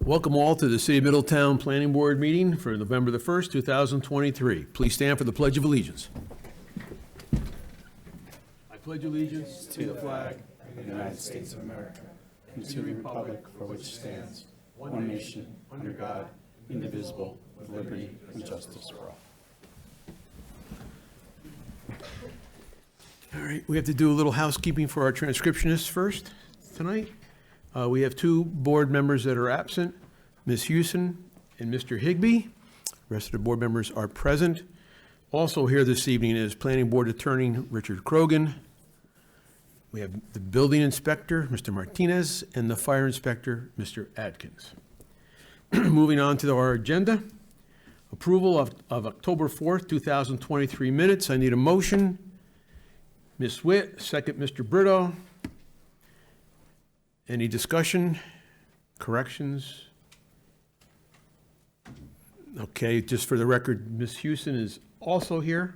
Welcome all to the City of Middletown Planning Board meeting for November the 1st, 2023. Please stand for the Pledge of Allegiance. I pledge allegiance to the flag of the United States of America and to the republic for which stands one nation, under God, indivisible, with liberty and justice for all. All right, we have to do a little housekeeping for our transcriptionists first tonight. We have two board members that are absent, Ms. Houston and Mr. Higbee. The rest of the board members are present. Also here this evening is Planning Board Attorney Richard Krogan. We have the Building Inspector, Mr. Martinez, and the Fire Inspector, Mr. Adkins. Moving on to our agenda. Approval of October 4th, 2023 minutes. I need a motion. Ms. Witt, second Mr. Brito. Any discussion, corrections? Okay, just for the record, Ms. Houston is also here.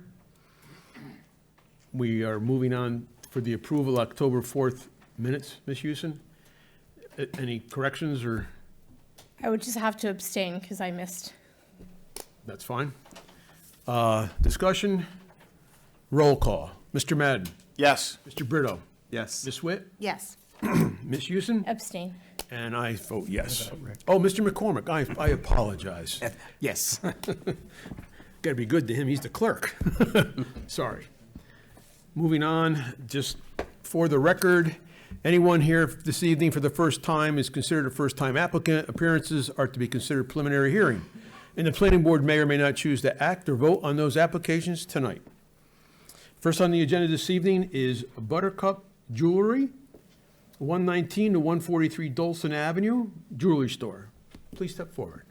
We are moving on for the approval October 4th minutes, Ms. Houston. Any corrections or? I would just have to abstain because I missed. That's fine. Discussion, roll call. Mr. Madden. Yes. Mr. Brito. Yes. Ms. Witt. Yes. Ms. Houston. Abstain. And I vote yes. Oh, Mr. McCormick, I apologize. Yes. Got to be good to him, he's the clerk. Sorry. Moving on, just for the record, anyone here this evening for the first time is considered a first-time applicant. Appearances are to be considered preliminary hearing. And the planning board may or may not choose to act or vote on those applications tonight. First on the agenda this evening is Buttercup Jewelry, 119 to 143 Dolson Avenue, jewelry store. Please step forward.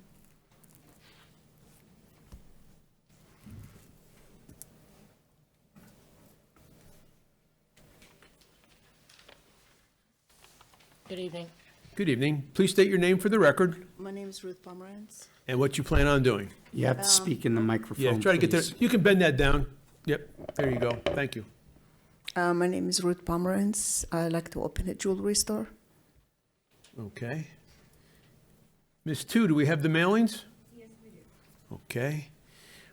Good evening. Good evening. Please state your name for the record My name is Ruth Pomerantz. and what you plan on doing. You have to speak in the microphone, Yeah, try to get there. please. You can bend that down. Yep, there you go. Thank you. My name is Ruth Pomerantz. I like to open a jewelry store. Okay. Ms. Tu, do we have the mailings? Yes, we do. Okay.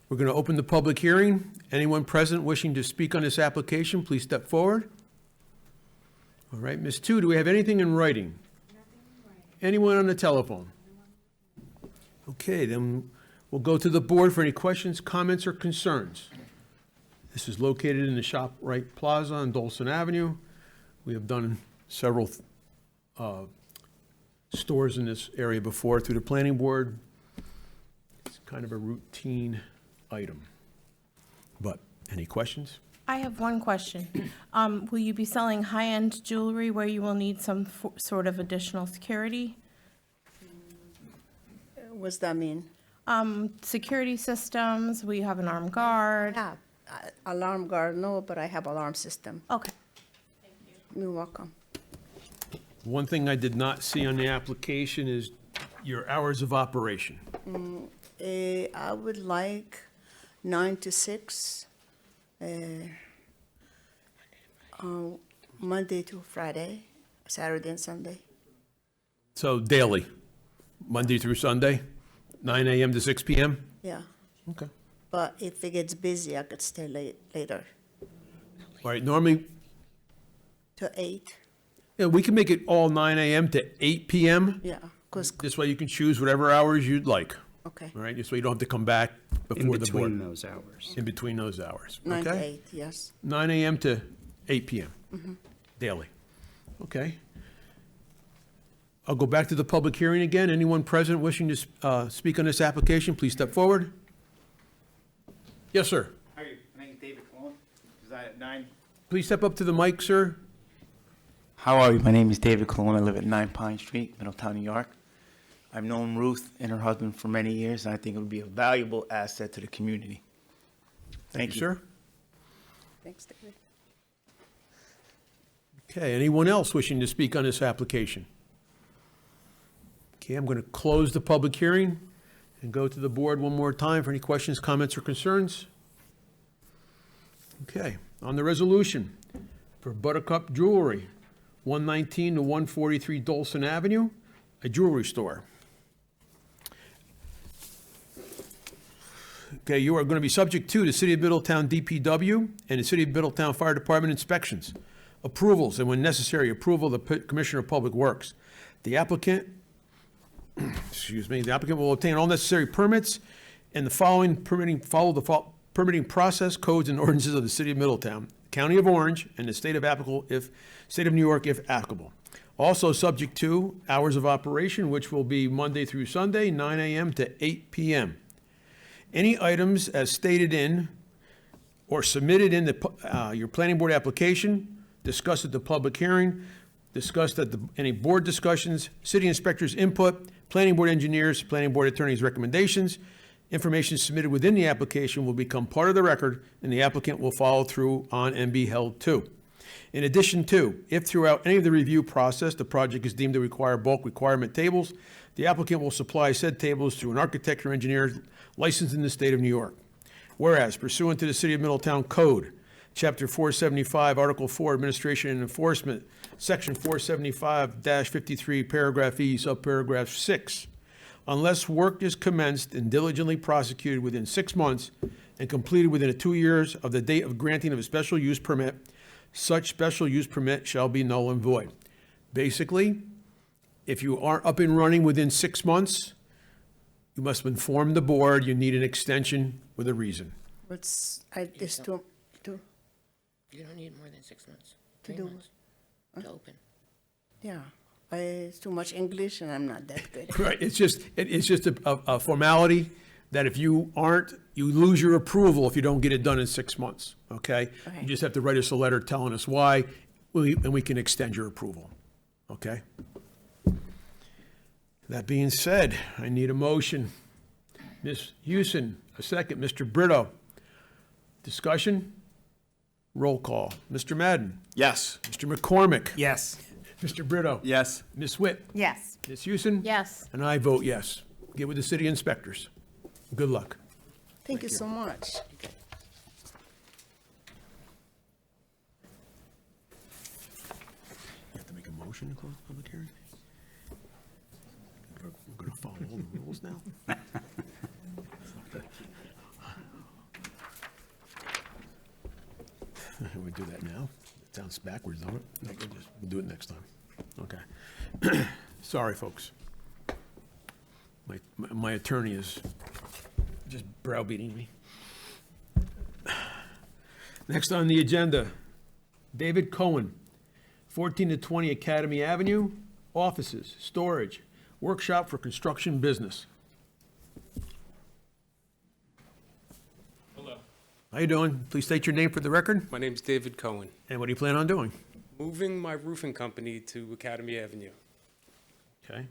We're going to open the public hearing. Anyone present wishing to speak on this application, please step forward. All right, Ms. Tu, do we have anything in writing? Nothing in writing. Anyone on the telephone? Okay, then we'll go to the board for any questions, comments, or concerns. This is located in the ShopRite Plaza on Dolson Avenue. We have done several stores in this area before through the planning board. It's kind of a routine item. But any questions? I have one question. Will you be selling high-end jewelry where you will need some sort of additional security? What's that mean? Security systems, will you have an armed guard? Yeah, alarm guard, no, but I have alarm system. Okay. You're welcome. One thing I did not see on the application is your hours of operation. I would like 9 to 6, Monday to Friday, Saturday and Sunday. So daily, Monday through Sunday, 9 a.m. to 6 p.m.? Yeah, Okay. but if it gets busy, I could stay later All right, normally, to 8. yeah, we can make it all 9 a.m. to 8 p.m. Yeah, because, This way you can choose whatever hours you'd like, okay, all right? This way you don't have to come back In before the between board. those hours. In between those hours, 9 to okay? 8, yes. 9 a.m. to 8 p.m. Daily. Okay. I'll go back to the public hearing again. Anyone present wishing to speak on this application, please step forward. Yes, sir. Hi, my name is David Cologne. Reside at 9. Please step up to the mic, sir. How are you? My name is David Cologne. I live at 9 Pine Street, Middletown, New York. I've known Ruth and her husband for many years, and I think it would be a valuable asset to the community. Thank you. Sir. Thanks, David. Okay, anyone else wishing to speak on this application? Okay, I'm going to close the public hearing and go to the board one more time for any questions, comments, or concerns. Okay, on the resolution for Buttercup Jewelry, 119 to 143 Dolson Avenue, a jewelry store. Okay, you are going to be subject to the City of Middletown DPW and the City of Middletown Fire Department inspections, approvals, and when necessary, approval of the Commissioner of Public Works. The applicant, the applicant will obtain all necessary permits and the following permitting process, codes, and ordinances of the City of Middletown, County of Orange, and the State of New York, if applicable. Also subject to hours of operation, which will be Monday through Sunday, 9 a.m. to 8 p.m. Any items as stated in or submitted in your planning board application, discussed at the public hearing, discussed at any board discussions, city inspector's input, planning board engineers, planning board attorney's recommendations, information submitted within the application will become part of the record, and the applicant will follow through on and be held to. In addition to, if throughout any of the review process, the project is deemed to require bulk requirement tables, the applicant will supply said tables to an architect or engineer licensed in the state of New York. Whereas pursuant to the City of Middletown Code, Chapter 475, Article 4, Administration and Enforcement, Section 475-53, Paragraph E, Subparagraph 6, unless work is commenced and diligently prosecuted within 6 months and completed within 2 years of the date of granting of a special use permit, such special use permit shall be null and void. Basically, if you aren't up and running within 6 months, you must inform the board you need an extension with a reason. It's You don't need more than 6 months. To 3 do months to open. yeah, it's too much English and I'm not that good. Right, it's just a formality that if you aren't, you lose your approval if you don't get it done in 6 months, okay? Okay. You just have to write us a letter telling us why, and we can extend your approval, okay? That being said, I need a motion. Ms. Houston, a second. Mr. Brito. Discussion? Roll call. Mr. Madden. Yes. Mr. McCormick. Yes. Mr. Brito. Yes. Ms. Witt. Yes. Ms. Houston. Yes. And I vote yes. Get with the city inspectors. Good luck. Thank you so much. You have to make a motion to close the public hearing? We're going to follow all the rules now? We do that now? It sounds backwards, don't it? No, we'll do it next time. Okay. Sorry, folks. My attorney is just browbeating me. Next on the agenda, David Cohen, 14 to 20 Academy Avenue, offices, storage, workshop for construction business. Hello, How you doing? Please state your name for the record. my name's David Cohen. And what do you plan on doing? Moving my roofing company to Academy Avenue. Okay.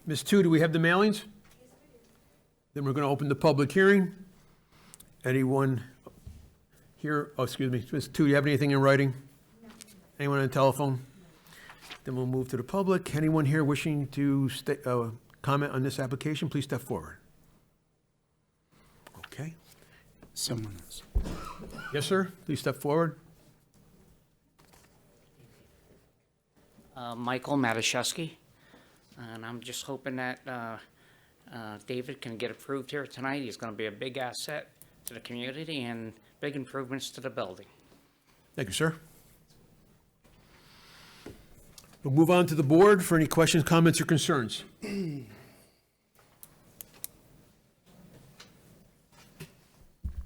Ms. Tu, do we have the mailings? Then we're going to open the public hearing. Anyone here, oh, excuse me, Ms. Tu, do you have anything in writing? Anyone on the telephone? Then we'll move to the public. Anyone here wishing to comment on this application, please step forward. Okay. Someone else. Yes, sir, please step forward. Michael Matuszewski, and I'm just hoping that David can get approved here tonight. He's going to be a big asset to the community and big improvements to the building. Thank you, sir. We'll move on to the board for any questions, comments, or concerns.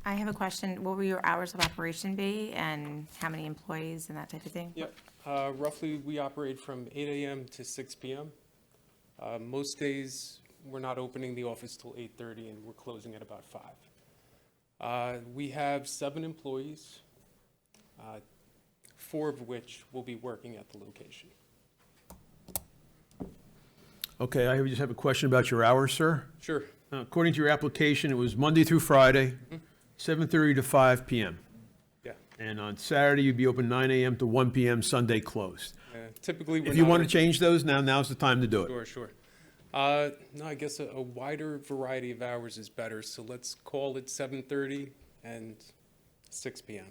I have a question. What will your hours of operation be and how many employees and that type of thing? Yep, roughly, we operate from 8 a.m. to 6 p.m. Most days, we're not opening the office till 8:30 and we're closing at about 5. We have 7 employees, 4 of which will be working at the location. Okay, I just have a question about your hours, sir. Sure, According to your application, it was Monday through Friday, 7:30 to 5 p.m. yeah. And on Saturday, you'd be open 9 a.m. to 1 p.m., Sunday closed. Typically, we're If you not want to open- change those, now's the time to do it. Sure, sure. No, I guess a wider variety of hours is better, so let's call it 7:30 and 6 p.m.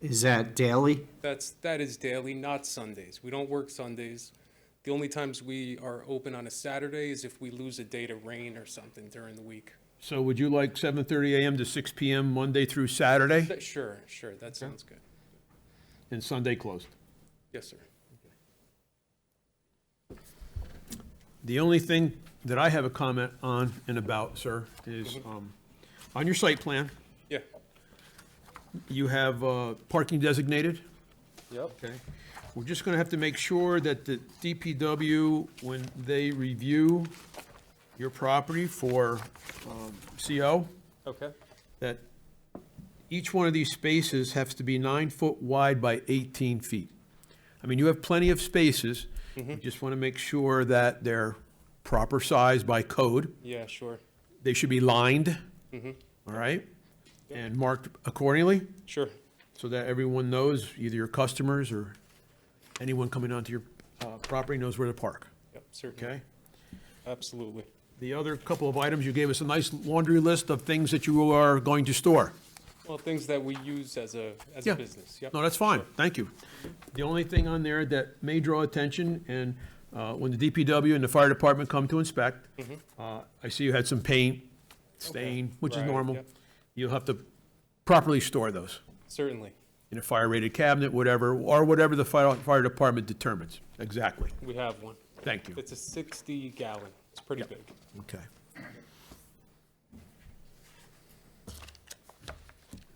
Is that daily? That is daily, not Sundays. We don't work Sundays. The only times we are open on a Saturday is if we lose a day to rain or something during the week. So would you like 7:30 a.m. to 6 p.m. Monday through Saturday, Sure, that sounds good. and Sunday closed? Yes, sir. The only thing that I have a comment on and about, sir, is on your site plan, Yeah. you have parking designated. Yep. Okay. We're just going to have to make sure that the DPW, when they review your property for CO, Okay. that each one of these spaces has to be 9 foot wide by 18 feet. I mean, you have plenty of spaces. You just want to make sure that they're proper size by code. Yeah, sure. They should be lined, all right? And marked accordingly, Sure. so that everyone knows, either your customers or anyone coming onto your property knows where to park, Yep, certainly. okay? Absolutely. The other couple of items, you gave us a nice laundry list of things that you are going to store. Well, things that we use as a Yeah. business. Yep. No, that's fine, thank you. The only thing on there that may draw attention, and when the DPW and the fire department come to inspect, I see you had some paint stain, which is Right, normal. yep. You'll have to properly store those Certainly. in a fire-rated cabinet, whatever, or whatever the fire department determines. Exactly, We have one. thank you. It's a 60 gallon. It's pretty big. Okay.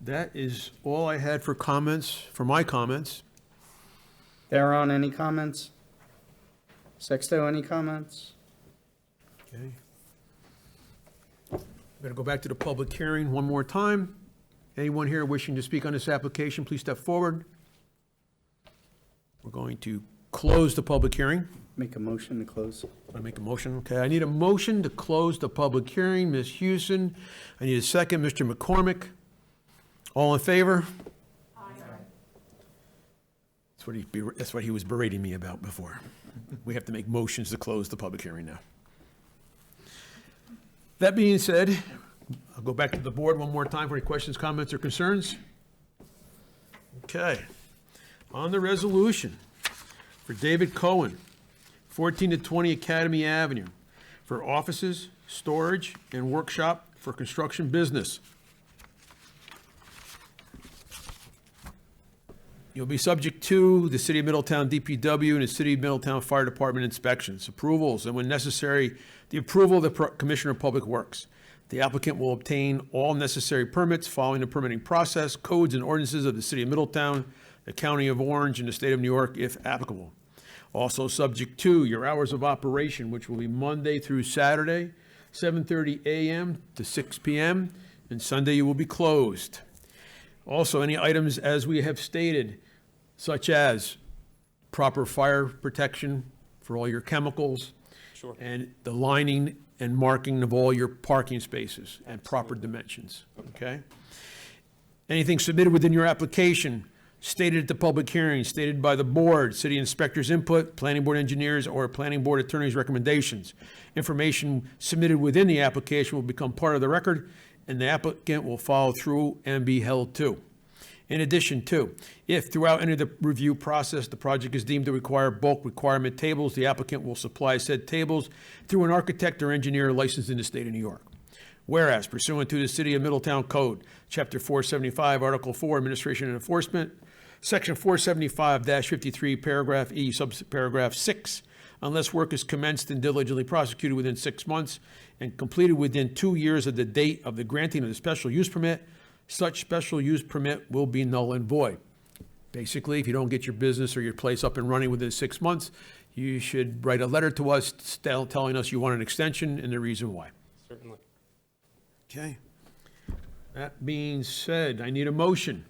That is all I had for comments, for my comments. Theron, any comments? Sexto, any comments? Okay. I'm going to go back to the public hearing one more time. Anyone here wishing to speak on this application, please step forward. We're going to close the public hearing. Make a motion to close. I make a motion, okay. I need a motion to close the public hearing. Ms. Houston, I need a second. Mr. McCormick, all in favor? That's what he was berating me about before. We have to make motions to close the public hearing now. That being said, I'll go back to the board one more time for any questions, comments, or concerns. Okay. On the resolution for David Cohen, 14 to 20 Academy Avenue, for offices, storage, and workshop for construction business. You'll be subject to the City of Middletown DPW and the City of Middletown Fire Department inspections, approvals, and when necessary, the approval of the Commissioner of Public Works. The applicant will obtain all necessary permits following the permitting process, codes and ordinances of the City of Middletown, the County of Orange, and the State of New York, if applicable. Also subject to your hours of operation, which will be Monday through Saturday, 7:30 a.m. to 6 p.m., and Sunday you will be closed. Also, any items, as we have stated, such as proper fire protection for all your chemicals, Sure. and the lining and marking of all your parking spaces and proper dimensions, okay? Anything submitted within your application, stated at the public hearing, stated by the board, city inspector's input, planning board engineers, or planning board attorney's recommendations. Information submitted within the application will become part of the record, and the applicant will follow through and be held to. In addition to, if throughout any of the review process, the project is deemed to require bulk requirement tables, the applicant will supply said tables through an architect or engineer licensed in the state of New York. Whereas pursuant to the City of Middletown Code, Chapter 475, Article 4, Administration and Enforcement, Section 475-53, Paragraph E, Subparagraph 6, unless work is commenced and diligently prosecuted within 6 months and completed within 2 years of the date of the granting of the special use permit, such special use permit will be null and void. Basically, if you don't get your business or your place up and running within 6 months, you should write a letter to us telling us you want an extension and the reason why. Certainly. Okay. That being said, I need a motion.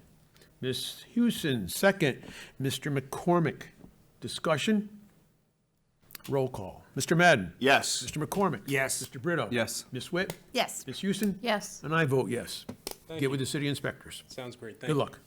Ms. Houston, second. Mr. McCormick, discussion? Roll call. Mr. Madden? Yes. Mr. McCormick? Yes. Mr. Brito? Yes. Ms. Witt? Yes. Ms. Houston? Yes. And I vote yes. Thank Get you. with the city inspectors. Sounds great. Thank Good you. luck.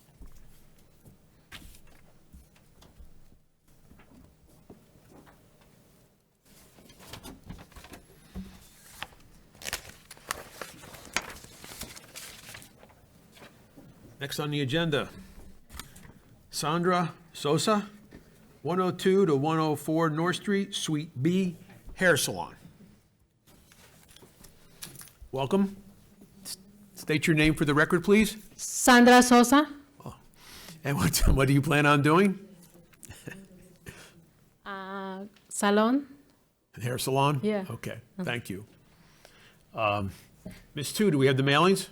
Next on the agenda, Sandra Sosa, 102 to 104 North Street, Suite B, Hair Salon. Welcome. State your name for the record, please. Sandra Sosa, And what do you plan on doing? salon. Hair salon? Yeah. Okay, thank you. Ms. Tu, do we have the mailings?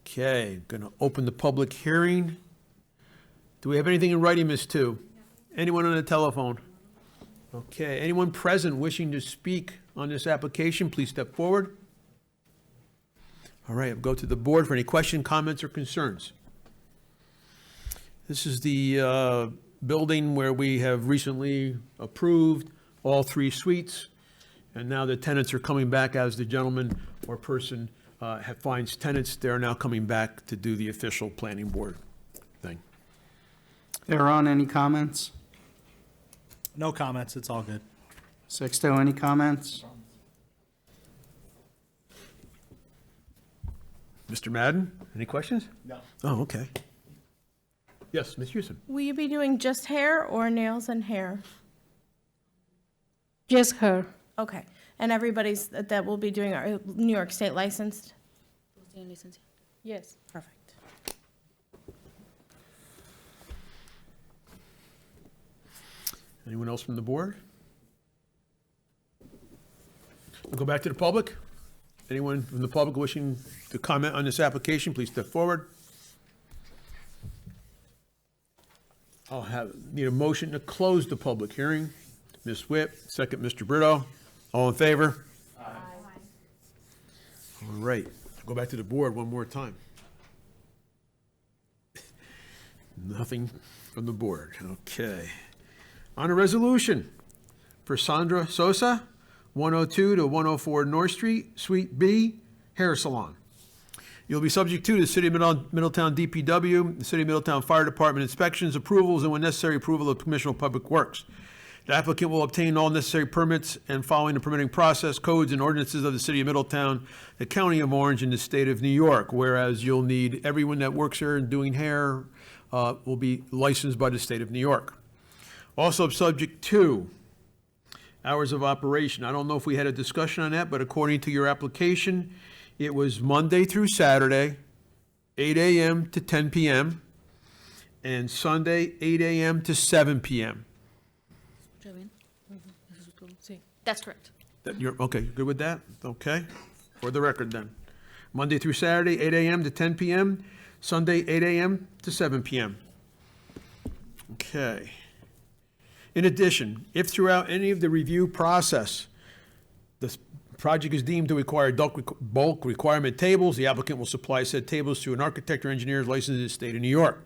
Okay, going to open the public hearing. Do we have anything in writing, Ms. Tu? Anyone on the telephone? Okay, anyone present wishing to speak on this application, please step forward. All right, I'll go to the board for any question, comments, or concerns. This is the building where we have recently approved all 3 suites, and now the tenants are coming back as the gentleman or person finds tenants. They're now coming back to do the official planning board thing. Thereon, any comments? No comments, it's all good. Sixto, any comments? Mr. Madden, any questions? No. Oh, okay. Yes, Ms. Houston. Will you be doing just hair or nails and hair? Just her. Okay, and everybody's that will be doing are New York State licensed? Yes. Perfect. Anyone else from the board? We'll go back to the public. Anyone from the public wishing to comment on this application, please step forward. Need a motion to close the public hearing. Ms. Whip, second, Mr. Brito. All in favor? Aye. All right, go back to the board one more time. Nothing from the board, okay. On a resolution for Sandra Sosa, 102 to 104 North Street, Suite B, Hair Salon. You'll be subject to the City of Middletown DPW, the City of Middletown Fire Department inspections, approvals, and when necessary, approval of Commissioner of Public Works. The applicant will obtain all necessary permits and following the permitting process, codes, and ordinances of the City of Middletown, the County of Orange, and the State of New York, whereas you'll need everyone that works here and doing hair will be licensed by the State of New York. Also subject to hours of operation. I don't know if we had a discussion on that, but according to your application, it was Monday through Saturday, 8 a.m. to 10 p.m., and Sunday, 8 a.m. to 7 p.m. That's correct. You're, okay, good with that? Okay, for the record then. Monday through Saturday, 8 a.m. to 10 p.m., Sunday, 8 a.m. to 7 p.m. Okay. In addition, if throughout any of the review process, the project is deemed to require bulk requirement tables, the applicant will supply said tables to an architect or engineer licensed in the state of New York.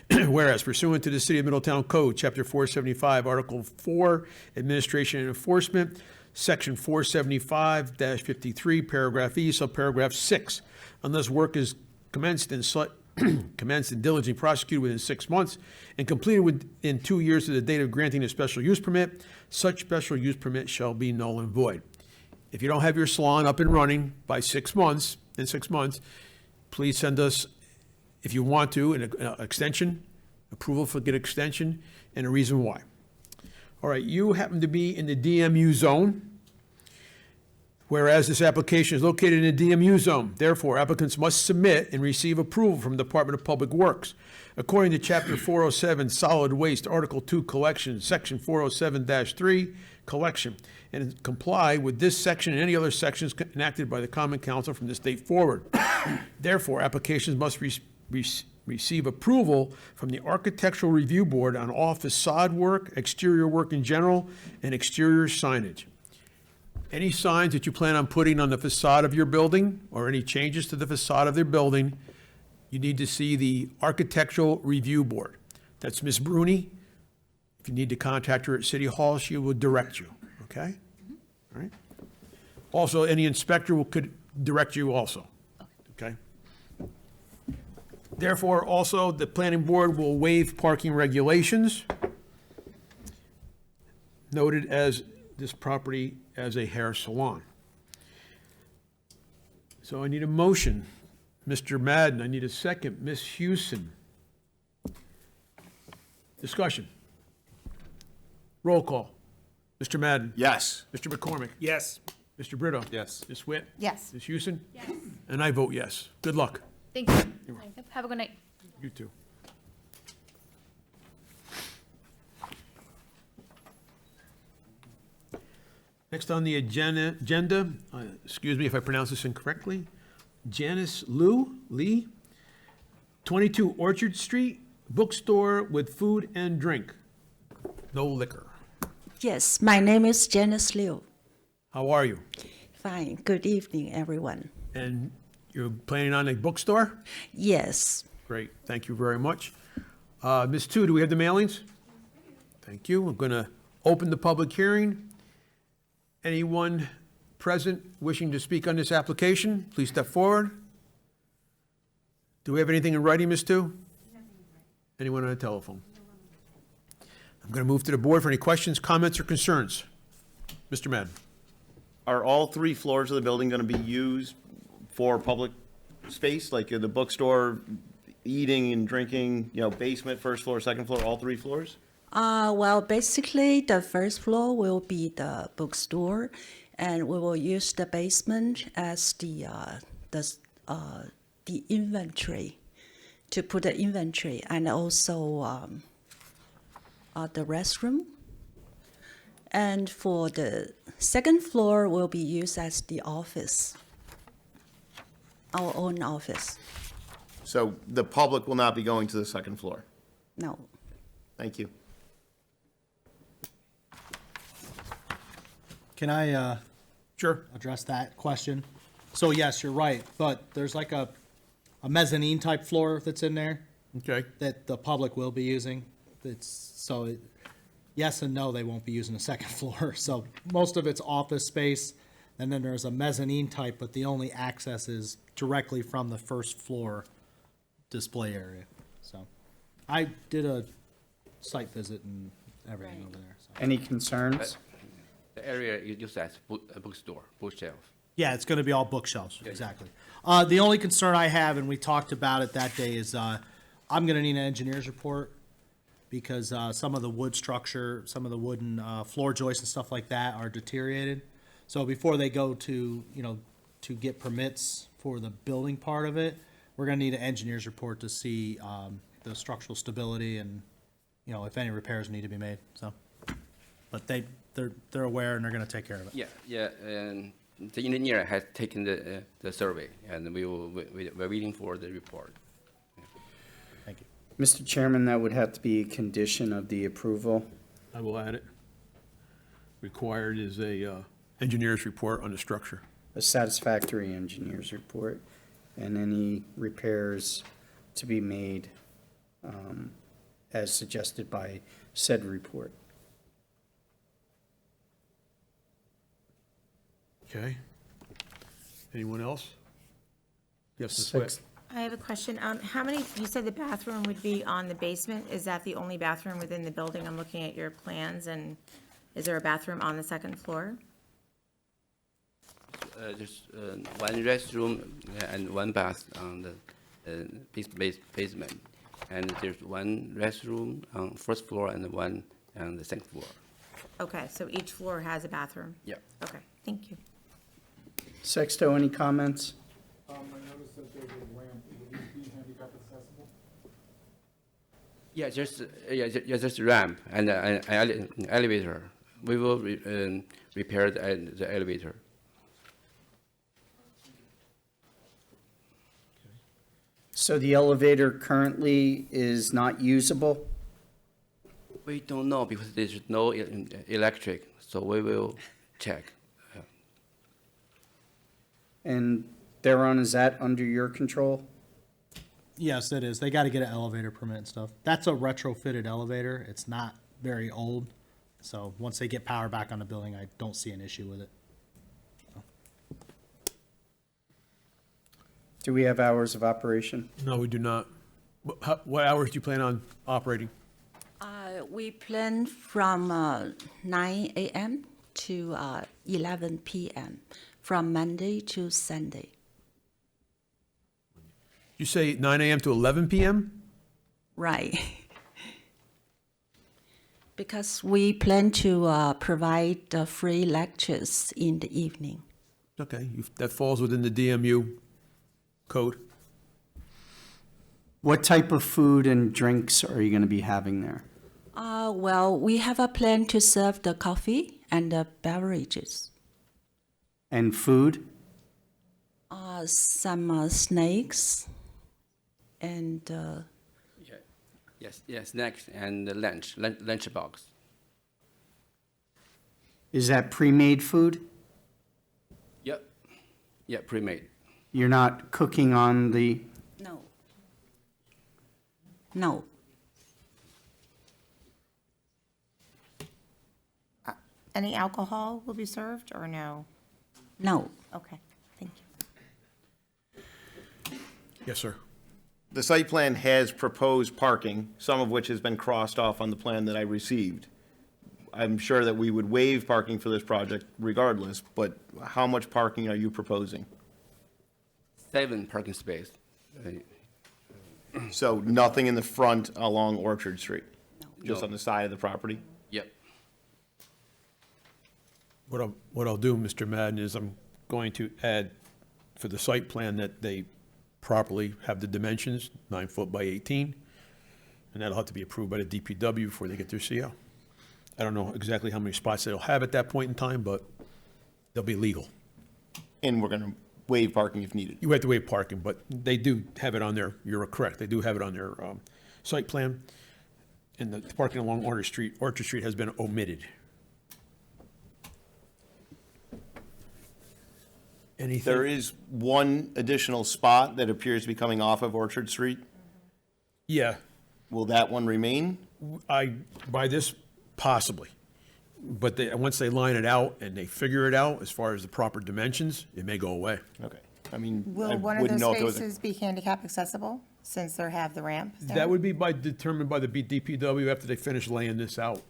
Whereas pursuant to the City of Middletown Code, Chapter 475, Article 4, Administration and Enforcement, Section 475-53, Paragraph E, Subparagraph 6, unless work is commenced and diligently prosecuted within 6 months and completed within 2 years of the date of granting a special use permit, such special use permit shall be null and void. If you don't have your salon up and running by 6 months, please send us, if you want to, an extension, approval for get extension, and a reason why. All right, you happen to be in the DMU zone, whereas this application is located in the DMU zone. Therefore, applicants must submit and receive approval from the Department of Public Works. According to Chapter 407, Solid Waste, Article 2, Collection, Section 407-3, Collection, and comply with this section and any other sections enacted by the Common Council from this date forward. Therefore, applications must receive approval from the Architectural Review Board on all facade work, exterior work in general, and exterior signage. Any signs that you plan on putting on the facade of your building or any changes to the facade of their building, you need to see the Architectural Review Board. That's Ms. Bruni. If you need to contact her at City Hall, she will direct you, okay? All right. Also, any inspector could direct you also, okay? Therefore, also, the planning board will waive parking regulations noted as this property as a hair salon. So I need a motion. Mr. Madden, I need a second. Ms. Houston. Discussion. Roll call. Mr. Madden? Yes. Mr. McCormick? Yes. Mr. Brito? Yes. Ms. Witt? Yes. Ms. Houston? Yes. And I vote yes. Good luck. Thank you. Have a good night. You too. Next on the agenda, excuse me if I pronounce this incorrectly, Janice Lee, 22 Orchard Street, bookstore with food and drink, no liquor. Yes, my name is Janice Liu. How are you? Fine. Good evening, everyone. And you're planning on a bookstore? Yes. Great, thank you very much. Ms. Tu, do we have the mailings? Thank you. I'm going to open the public hearing. Anyone present wishing to speak on this application, please step forward. Do we have anything in writing, Ms. Tu? Anyone on the telephone? I'm going to move to the board for any questions, comments, or concerns. Mr. Madden? Are all 3 floors of the building going to be used for public space, like the bookstore, eating and drinking, basement, first floor, second floor, all 3 floors? Well, basically, the first floor will be the bookstore, and we will use the basement as the inventory, to put the inventory, and also the restroom. And for the second floor will be used as the office, our own office. So the public will not be going to the second floor? No. Thank you. Can I Sure. address that question? So yes, you're right, but there's like a mezzanine type floor that's in there Okay. that the public will be using. Yes and no, they won't be using the second floor. So most of it's office space, and then there's a mezzanine type, but the only access is directly from the first floor display area. So I did a site visit and everything over there. So. Any concerns? The area is used as a bookstore, bookshelf. Yeah, it's going to be all bookshelves, exactly. The only concern I have, and we talked about it that day, is I'm going to need an engineer's report because some of the wood structure, some of the wooden floor joists and stuff like that are deteriorated. So before they go to, to get permits for the building part of it, we're going to need an engineer's report to see the structural stability and, if any repairs need to be made. So, but they're aware and they're going to take care of it. Yeah, and the engineer has taken the survey, and we're waiting for the report. Thank you. Mr. Chairman, that would have to be a condition of the approval. I will add it. Required is a engineer's report on the structure. A satisfactory engineer's report, and any repairs to be made as suggested by said report. Okay. Anyone else? Yes, Ms. Witt. I have a question. How many, you said the bathroom would be on the basement. Is that the only bathroom within the building? I'm looking at your plans, and is there a bathroom on the second floor? There's one restroom and one bath on the basement. And there's one restroom on first floor and one on the second floor. Okay, so each floor has a bathroom? Yeah. Okay, thank you. Sexto, any comments? I noticed that there's a ramp. Will these be handicap accessible? Yeah, just a ramp and an elevator. We will repair the elevator. So the elevator currently is not usable? We don't know because there's no electric, so we will check. And Theron, is that under your control? Yes, it is. They got to get an elevator permit and stuff. That's a retrofitted elevator. It's not very old. So once they get power back on the building, I don't see an issue with it. Do we have hours of operation? No, we do not. What hours do you plan on operating? We plan from 9 a.m. to 11 p.m. from Monday to Sunday. You say 9 a.m. to 11 p.m.? Right. because we plan to provide free lectures in the evening. Okay, that falls within the DMU code. What type of food and drinks are you going to be having there? Well, we have a plan to serve the coffee and the beverages. And food? Some snacks and Yes, snacks and lunch box. Is that pre-made food? Yep. Yeah, pre-made. You're not cooking on the... no. No. Any alcohol will be served or no? No. Okay, thank you. Yes, sir. The site plan has proposed parking, some of which has been crossed off on the plan that I received. I'm sure that we would waive parking for this project regardless, but how much parking are you proposing? 7 parking space. So nothing in the front along Orchard Street? Just No. on the side of the property? Yep. What I'll do, Mr. Madden, is I'm going to add for the site plan that they properly have the dimensions, 9 foot by 18, and that'll have to be approved by the DPW before they get their CO. I don't know exactly how many spots they'll have at that point in time, but they'll be legal. And we're going to waive parking if needed? You have to waive parking, but they do have it on their, you're correct, they do have it on their site plan, and the parking along Orchard Street has been omitted. Anything? There is one additional spot that appears to be coming off of Orchard Street. Yeah, Will that one remain? by this, possibly. But once they line it out and they figure it out as far as the proper dimensions, it may go away. Okay. I mean, I Will one of wouldn't those know if there was a... spaces be handicap accessible since they have the ramp there? That would be determined by the DPW after they finish laying this out.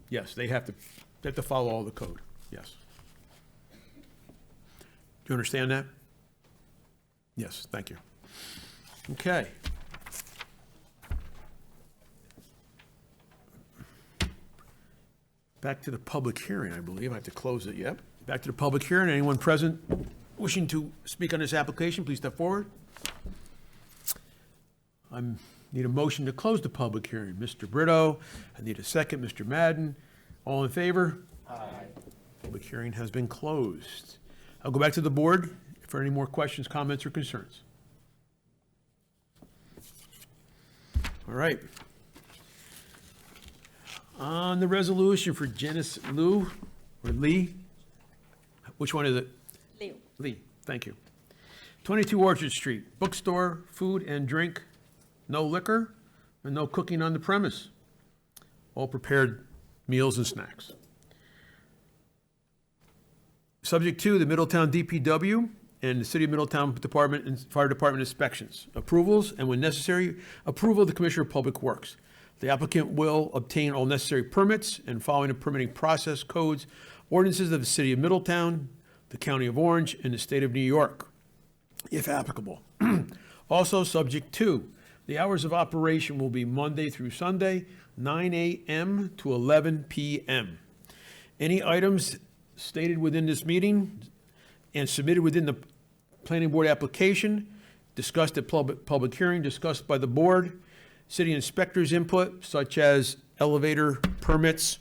Yes, they have to follow all the code, yes. Do you understand that? Yes, thank you. Okay. Back to the public hearing, I believe. I have to close it, yep. Back to the public hearing. Anyone present wishing to speak on this application, please step forward. I need a motion to close the public hearing. Mr. Brito, I need a second. Mr. Madden, all in favor? Aye. Public hearing has been closed. I'll go back to the board for any more questions, comments, or concerns. All right. On the resolution for Janice Liu, or Lee, which one is it? Liu. Lee, thank you. 22 Orchard Street, bookstore, food and drink, no liquor, and no cooking on the premise. All prepared meals and snacks. Subject to the Middletown DPW and the City of Middletown Department and Fire Department inspections, approvals, and when necessary, approval of the Commissioner of Public Works. The applicant will obtain all necessary permits and following the permitting process codes, ordinances of the City of Middletown, the County of Orange, and the State of New York, if applicable. Also subject to, the hours of operation will be Monday through Sunday, 9 a.m. to 11 p.m. Any items stated within this meeting and submitted within the planning board application, discussed at public hearing, discussed by the board, city inspectors' input, such as elevator permits,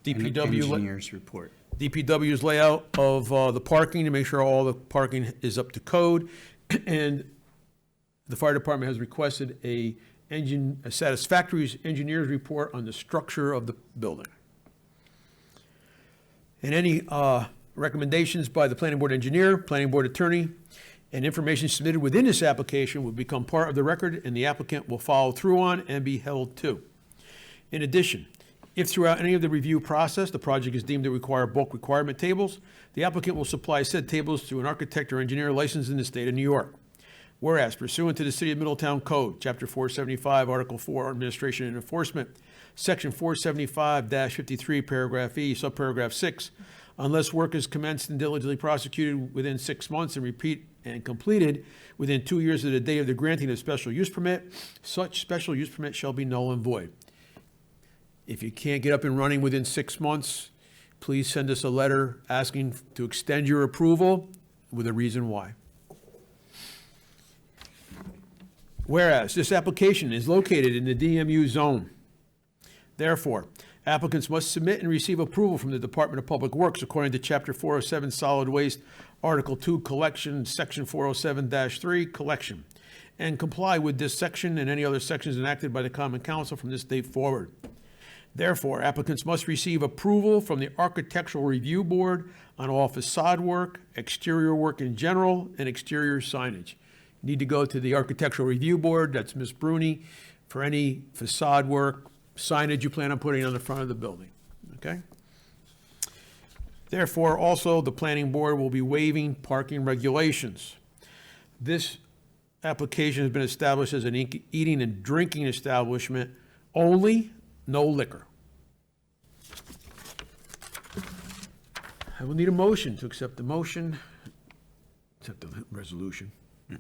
DPW. Engineer's report. DPW's layout of the parking to make sure all the parking is up to code. And the fire department has requested a satisfactory engineer's report on the structure of the building. And any recommendations by the planning board engineer, planning board attorney, and information submitted within this application will become part of the record and the applicant will follow through on and be held to. In addition, if throughout any of the review process, the project is deemed to require bulk requirement tables, the applicant will supply said tables to an architect or engineer licensed in the state of New York. Whereas pursuant to the City of Middletown Code, Chapter 475, Article 4, Administration and Enforcement, Section 475-53, Paragraph E, Subparagraph 6, unless work is commenced and diligently prosecuted within 6 months and completed within 2 years of the date of the granting of special use permit, such special use permit shall be null and void. If you can't get up and running within 6 months, please send us a letter asking to extend your approval with a reason why. Whereas this application is located in the DMU zone. Therefore, applicants must submit and receive approval from the Department of Public Works according to Chapter 407 Solid Waste, Article 2 Collection, Section 407-3 Collection, and comply with this section and any other sections enacted by the Common Council from this date forward. Therefore, applicants must receive approval from the Architectural Review Board on all facade work, exterior work in general, and exterior signage. You need to go to the Architectural Review Board, that's Ms. Bruni, for any facade work, signage you plan on putting on the front of the building, okay? Therefore, also, the Planning Board will be waiving parking regulations. This application has been established as an eating and drinking establishment only, no liquor. I will need a motion to accept the motion, accept the resolution.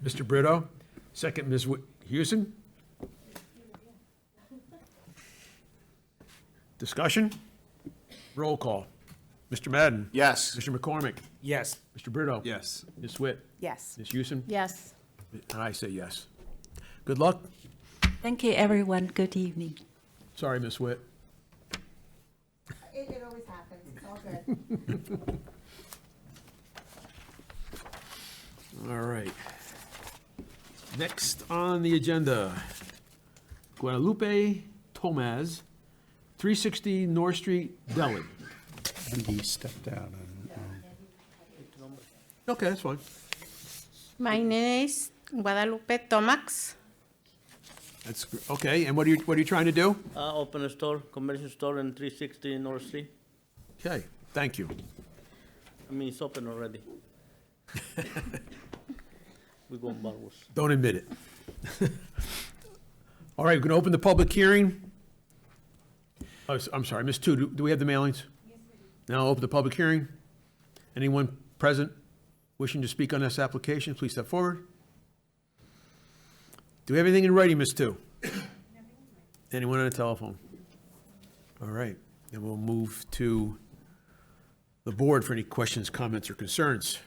Mr. Brito, second, Ms. Houston. Discussion? Roll call. Mr. Madden? Yes. Mr. McCormick? Yes. Mr. Brito? Yes. Ms. Witt? Yes. Ms. Houston? Yes. And I say yes. Good luck. Thank you, everyone. Good evening. Sorry, Ms. Witt. It always happens. It's all good. All right. Next on the agenda, Guadalupe Tomaz, 360 North Street, Delhi. And he stepped out. Okay, that's fine. My name is Guadalupe Tomax. That's, okay, and what are you trying to do? Open a store, commercial store in 360 North Street. Okay, thank you. I mean, it's open already. We go backwards. Don't admit it. All right, we're going to open the public hearing. Oh, I'm sorry, Ms. Tu, do we have the mailings? Yes, we do. Now I'll open the public hearing. Anyone present wishing to speak on this application, please step forward. Do we have anything in writing, Ms. Tu? Anyone on the telephone? All right, then we'll move to the board for any questions, comments, or concerns.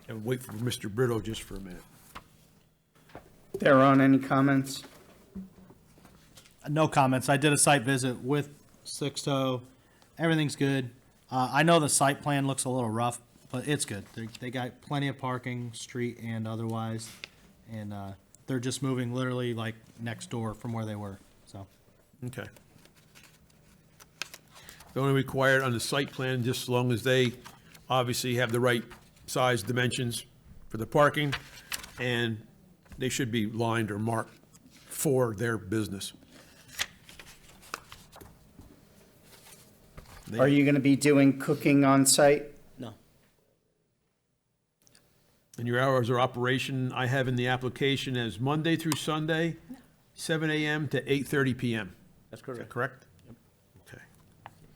And wait for Mr. Brito just for a minute. Theron, any comments? No comments. I did a site visit with Sixto. Everything's good. I know the site plan looks a little rough, but it's good. They got plenty of parking, street and otherwise. And they're just moving literally like next door from where they were, so. Okay. They're only required on the site plan, just as long as they obviously have the right size dimensions for the parking, and they should be lined or marked for their business. Are you going to be doing cooking on site? No. And your hours of operation, I have in the application as Monday through Sunday, 7 a.m. to 8:30 p.m. That's Is that correct. correct? Okay.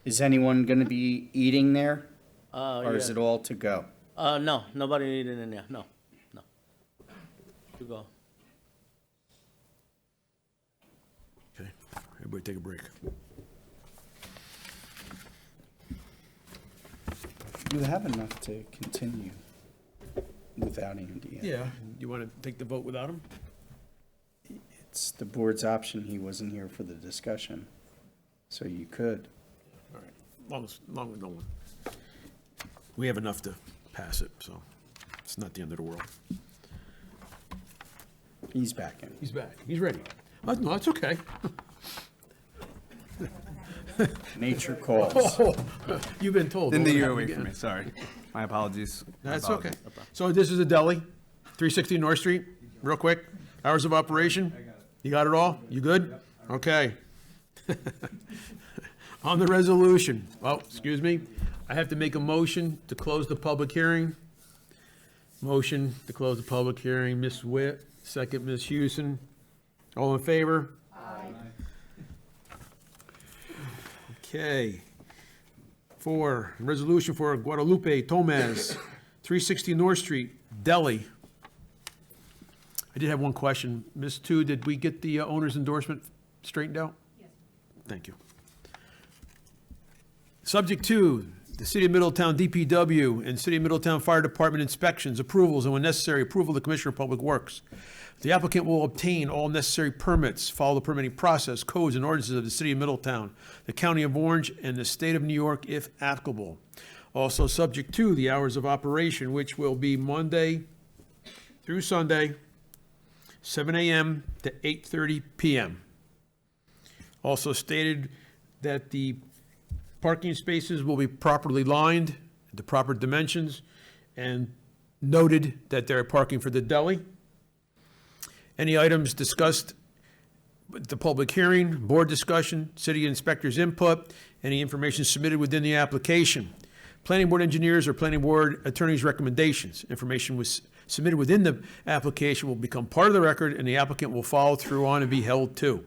Is anyone going to be eating there? Or is Yeah. it all to go? No, nobody eating in there. No. To go. Okay. Everybody take a break. You have enough to continue without Andy. Yeah. You want to take the vote without him? It's the board's option. He wasn't here for the discussion, so you could. All right. Long as no one. We have enough to pass it, so it's not the end of the world. He's back in. He's back. He's ready. Oh, no, it's okay. Nature calls. Oh, you've been told. Didn't Don't think you let were me away get- from me, sorry. My apologies. My That's apologies. okay. So this is a deli, 360 North Street, real quick. Hours of operation? You got it all? You good? Okay. On the resolution, oh, excuse me, I have to make a motion to close the public hearing. Motion to close the public hearing, Ms. Witt, second, Ms. Houston. All in favor? Aye. Okay. Resolution for Guadalupe Tomaz, 360 North Street, Delhi. I did have one question. Ms. Tu, did we get the owner's endorsement straightened out? Yes. Thank you. Subject to the City of Middletown DPW and City of Middletown Fire Department inspections, approvals, and when necessary, approval of the Commissioner of Public Works. The applicant will obtain all necessary permits, follow the permitting process, codes, and ordinances of the City of Middletown, the County of Orange, and the State of New York, if applicable. Also subject to the hours of operation, which will be Monday through Sunday, 7 a.m. to 8:30 p.m. Also stated that the parking spaces will be properly lined, the proper dimensions, and noted that they're parking for the deli. Any items discussed at the public hearing, board discussion, city inspector's input, any information submitted within the application. Planning board engineers or planning board attorney's recommendations. Information was submitted within the application will become part of the record, and the applicant will follow through on and be held to.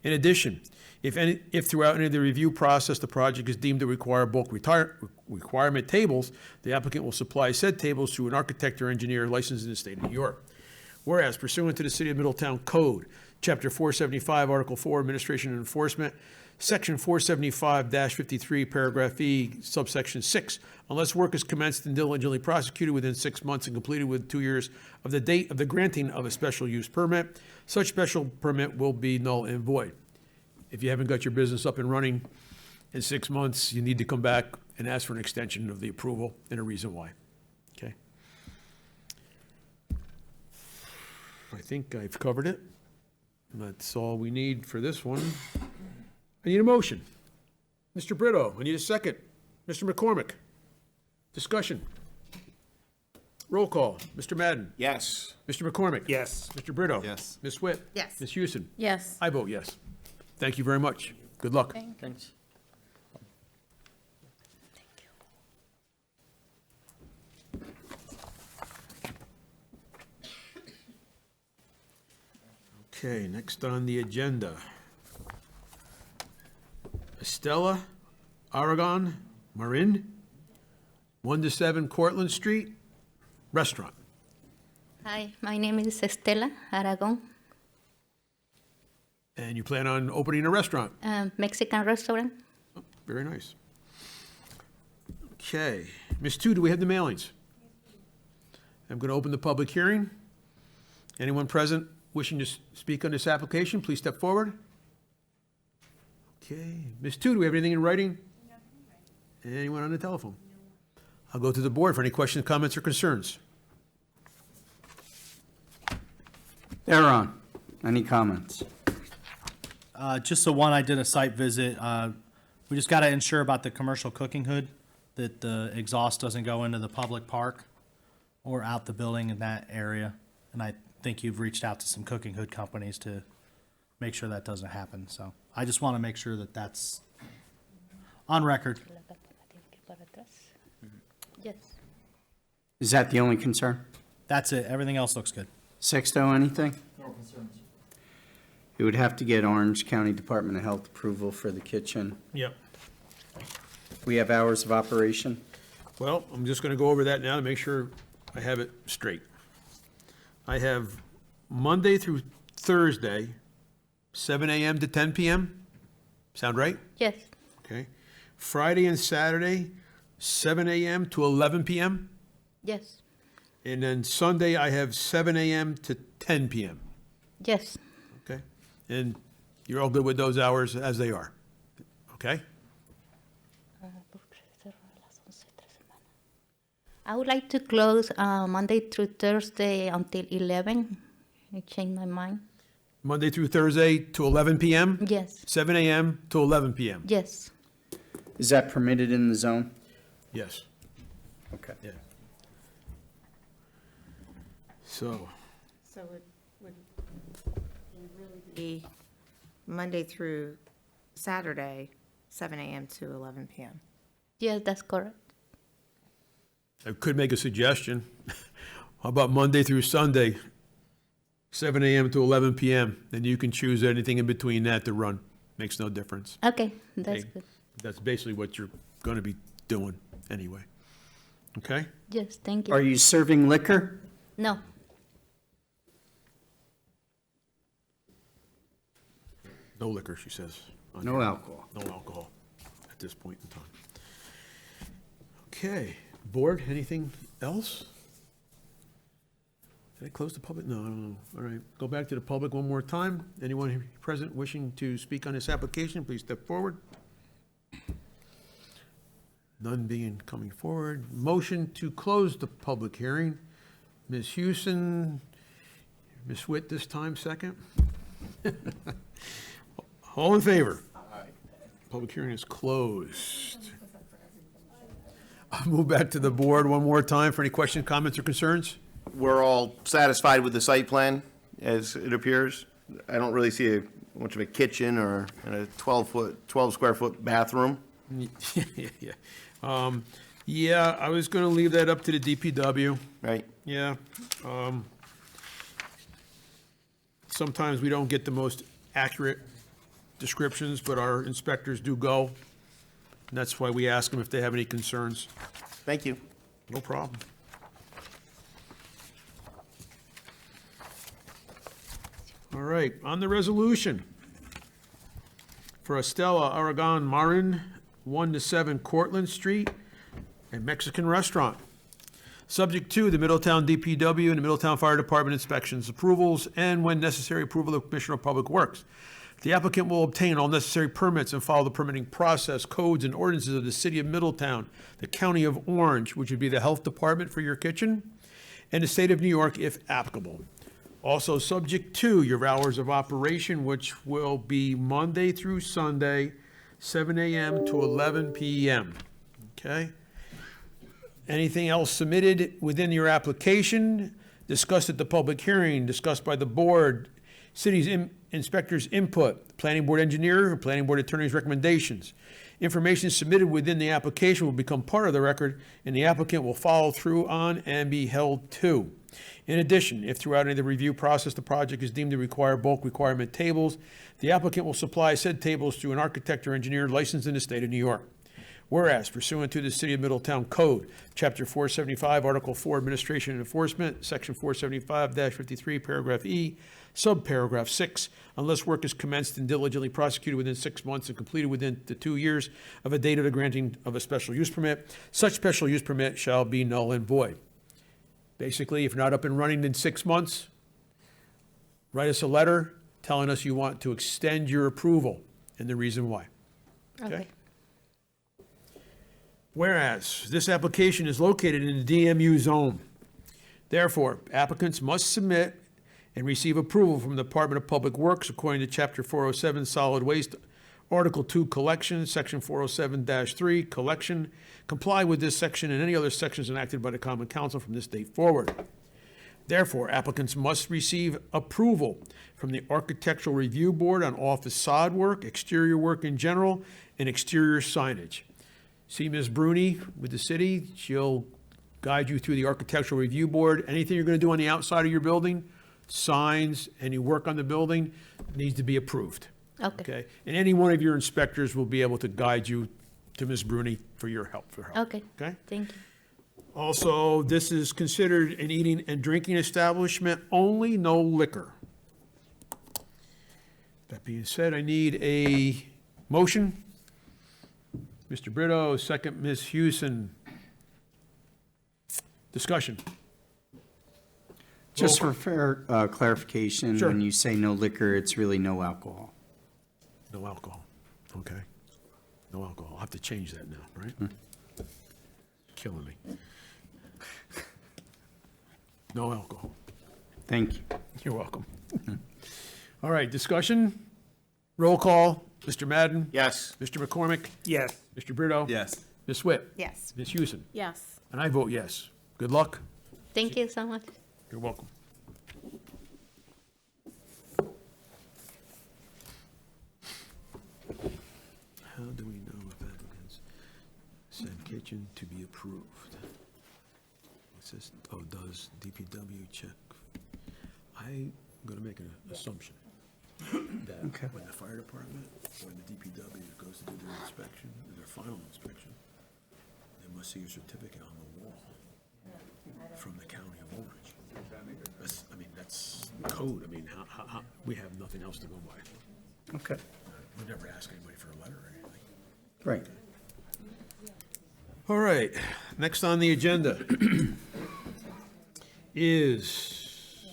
In addition, if throughout any of the review process, the project is deemed to require bulk requirement tables, the applicant will supply said tables to an architect or engineer licensed in the state of New York. Whereas pursuant to the City of Middletown Code, Chapter 475, Article 4, Administration and Enforcement, Section 475-53, Paragraph E, Subsection 6, unless work is commenced and diligently prosecuted within 6 months and completed within 2 years of the date of the granting of a special use permit, such special permit will be null and void. If you haven't got your business up and running in 6 months, you need to come back and ask for an extension of the approval and a reason why. Okay? I think I've covered it. That's all we need for this one. I need a motion. Mr. Brito, I need a second. Mr. McCormick. Discussion. Roll call. Mr. Madden. Yes. Mr. McCormick. Yes. Mr. Brito. Yes. Ms. Witt. Yes. Ms. Houston. Yes. I vote yes. Thank you very much. Good luck. Thanks. Okay, next on the agenda. Estella Aragon Marin, 1 to 7 Cortlandt Street, restaurant. Hi, my name is Estela Aragon, And you plan on opening a restaurant? Mexican restaurant. Very nice. Okay, Ms. Tu, do we have the mailings? I'm going to open the public hearing. Anyone present wishing to speak on this application, please step forward. Okay, Ms. Tu, do we have anything in writing? Anyone on the telephone? I'll go to the board for any questions, comments, or concerns. Aaron, any comments? Just the one, I did a site visit. We just got to ensure about the commercial cooking hood, that the exhaust doesn't go into the public park or out the building in that area. And I think you've reached out to some cooking hood companies to make sure that doesn't happen. So I just want to make sure that that's on record. Yes. Is that the only concern? That's it. Everything else looks good. Sexto, anything? No concerns. You would have to get Orange County Department of Health approval for the kitchen. Yep. We have hours of operation. Well, I'm just going to go over that now to make sure I have it straight. I have Monday through Thursday, 7 a.m. to 10 p.m. Sound right? Yes. Okay. Friday and Saturday, 7 a.m. to 11 p.m. Yes. And then Sunday, I have 7 a.m. to 10 p.m. Yes. Okay? And you're all good with those hours as they are? Okay? I would like to close Monday through Thursday until 11. I changed my mind. Monday through Thursday to 11 p.m.? Yes. 7 a.m. to 11 p.m.? Yes. Is that permitted in the zone? Yes. Okay. Yeah. So, So would really be Monday through Saturday, 7 a.m. to 11 p.m. Yes, that's correct. I could make a suggestion. How about Monday through Sunday, 7 a.m. to 11 p.m.? And you can choose anything in between that to run. Makes no difference. Okay, that's Okay. good. That's basically what you're going to be doing anyway. Okay? Yes, thank you. Are you serving liquor? No. No liquor, she says. on No here. alcohol. No alcohol at this point in time. Okay, board, anything else? Did I close the public? No, I don't know. All right, go back to the public one more time. Anyone here present wishing to speak on this application, please step forward. None being coming forward. Motion to close the public hearing. Ms. Houston, Ms. Witt this time, second. All in favor? Public hearing is closed. I'll move back to the board one more time for any questions, comments, or concerns. We're all satisfied with the site plan as it appears. I don't really see much of a kitchen or a 12 square foot bathroom. Yeah. Yeah, I was gonna leave that up to the DPW. Right. Yeah. Sometimes we don't get the most accurate descriptions, but our inspectors do go. And that's why we ask them if they have any concerns. Thank you. No problem. All right, on the resolution. For Estela Aragon Marin, 1 to 7 Cortlandt Street, a Mexican restaurant. Subject to the Middletown DPW and the Middletown Fire Department inspections, approvals, and when necessary, approval of Commissioner of Public Works. The applicant will obtain all necessary permits and follow the permitting process, codes, and ordinances of the City of Middletown, the County of Orange, which would be the Health Department for your kitchen, and the State of New York if applicable. Also subject to your hours of operation, which will be Monday through Sunday, 7 a.m. to 11 p.m. Okay? Anything else submitted within your application, discussed at the public hearing, discussed by the board, city's inspector's input, planning board engineer, or planning board attorney's recommendations. Information submitted within the application will become part of the record, and the applicant will follow through on and be held to. In addition, if throughout any of the review process the project is deemed to require bulk requirement tables, the applicant will supply said tables to an architect or engineer licensed in the state of New York. Whereas pursuant to the City of Middletown Code, Chapter 475, Article 4, Administration and Enforcement, Section 475-53, Paragraph E, Subparagraph 6, unless work is commenced and diligently prosecuted within 6 months and completed within the 2 years of a date of the granting of a special use permit, such special use permit shall be null and void. Basically, if you're not up and running in 6 months, write us a letter telling us you want to extend your approval and the reason why. Okay. Whereas this application is located in the DMU zone. Therefore, applicants must submit and receive approval from the Department of Public Works according to Chapter 407 Solid Waste, Article 2 Collection, Section 407-3 Collection. Comply with this section and any other sections enacted by the Common Council from this date forward. Therefore, applicants must receive approval from the Architectural Review Board on office sod work, exterior work in general, and exterior signage. See Ms. Bruni with the city. She'll guide you through the Architectural Review Board. Anything you're going to do on the outside of your building, signs, any work on the building, needs to be approved. Okay. And any one of your inspectors will be able to guide you to Ms. Bruni for your help. Okay. Okay? Thank you. Also, this is considered an eating and drinking establishment only, no liquor. That being said, I need a motion. Mr. Brito, second, Ms. Houston. Discussion. Just for fair clarification, Sure. when you say no liquor, it's really no alcohol. No alcohol. Okay. No alcohol. I'll have to change that now, right? Killing me. No alcohol. Thank you. You're welcome. All right, discussion? Roll call. Mr. Madden? Yes. Mr. McCormick? Yes. Mr. Brito? Yes. Ms. Witt? Yes. Ms. Houston? Yes. And I vote yes. Good luck. Thank you so much. You're welcome. How do we know if applicants said kitchen to be approved? It says, oh, does DPW check? I'm gonna make an assumption that when the fire department or the DPW goes to do their inspection, their final inspection, they must see a certificate on the wall from the County of Orange. That's code. I mean, we have nothing else to go by. Okay. We never ask anybody for a letter or anything. Right. All right, next on the agenda is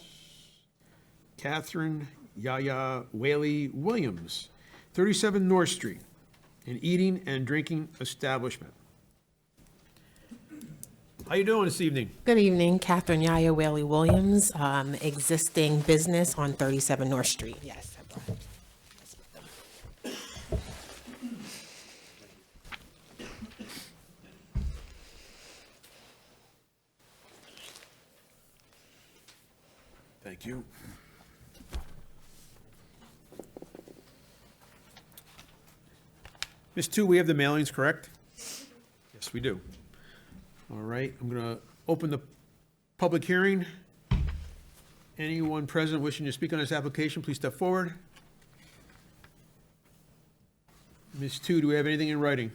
Catherine Yaya Whaley Williams, 37 North Street, an eating and drinking establishment. How you doing this evening? Good evening, Catherine Yaya Whaley Williams, existing business on 37 North Street, yes. Thank you. Ms. Tu, we have the mailings, correct? Yes, we do. All right, I'm going to open the public hearing. Anyone present wishing to speak on this application, please step forward. Ms. Tu, do we have anything in writing?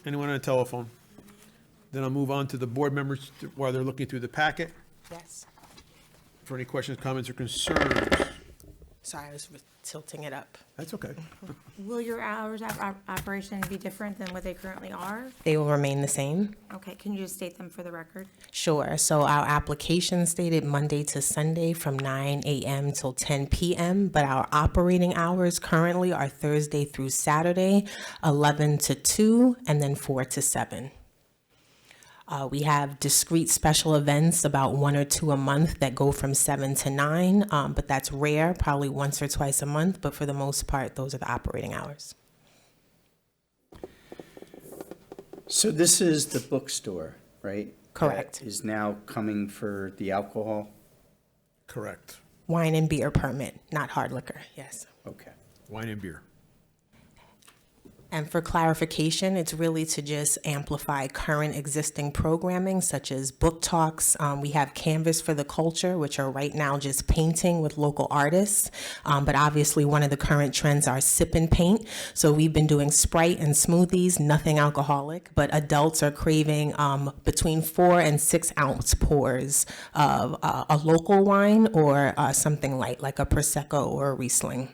Anyone on the telephone? Then I'll move on to the board members while they're looking through the packet Yes. for any questions, comments, or concerns. Sorry, I was tilting it up. That's okay. Will your hours of operation be different than what they currently are? They will remain the same. Okay, can you just state them for the record? Sure, so our application stated Monday to Sunday from 9 a.m. till 10 p.m., but our operating hours currently are Thursday through Saturday, 11 to 2, and then 4 to 7. We have discrete special events, about 1 or 2 a month, that go from 7 to 9, but that's rare, probably once or twice a month, but for the most part, those are the operating hours. So this is the bookstore, right? Correct. That is now coming for the alcohol? Correct. Wine and beer permit, not hard liquor, yes. Okay. Wine and beer. And for clarification, it's really to just amplify current existing programming such as book talks. We have Canvas for the Culture, which are right now just painting with local artists. But obviously one of the current trends are sip and paint. So we've been doing Sprite and smoothies, nothing alcoholic, but adults are craving between 4 and 6 ounce pours of a local wine or something light, like a Prosecco or a Riesling.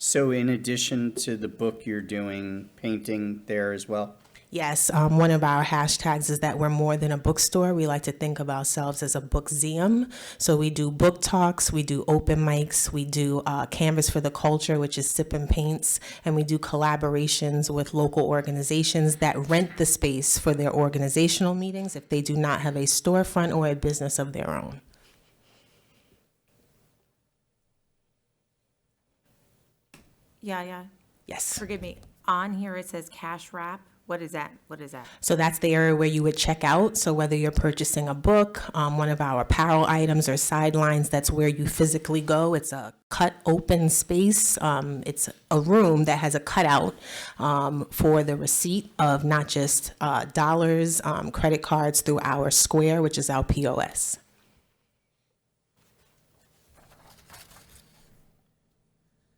So in addition to the book, you're doing painting there as well? Yes, one of our hashtags is that we're more than a bookstore. We like to think of ourselves as a bookseum. So we do book talks, we do open mics, we do Canvas for the Culture, which is sip and paints, and we do collaborations with local organizations that rent the space for their organizational meetings if they do not have a storefront or a business of their own. Yeah. Yes. Forgive me, on here it says cash wrap. What is that? So that's the area where you would check out. So whether you're purchasing a book, one of our apparel items or sidelines, that's where you physically go. It's a cut open space. It's a room that has a cutout for the receipt of not just dollars, credit cards through our Square, which is our POS.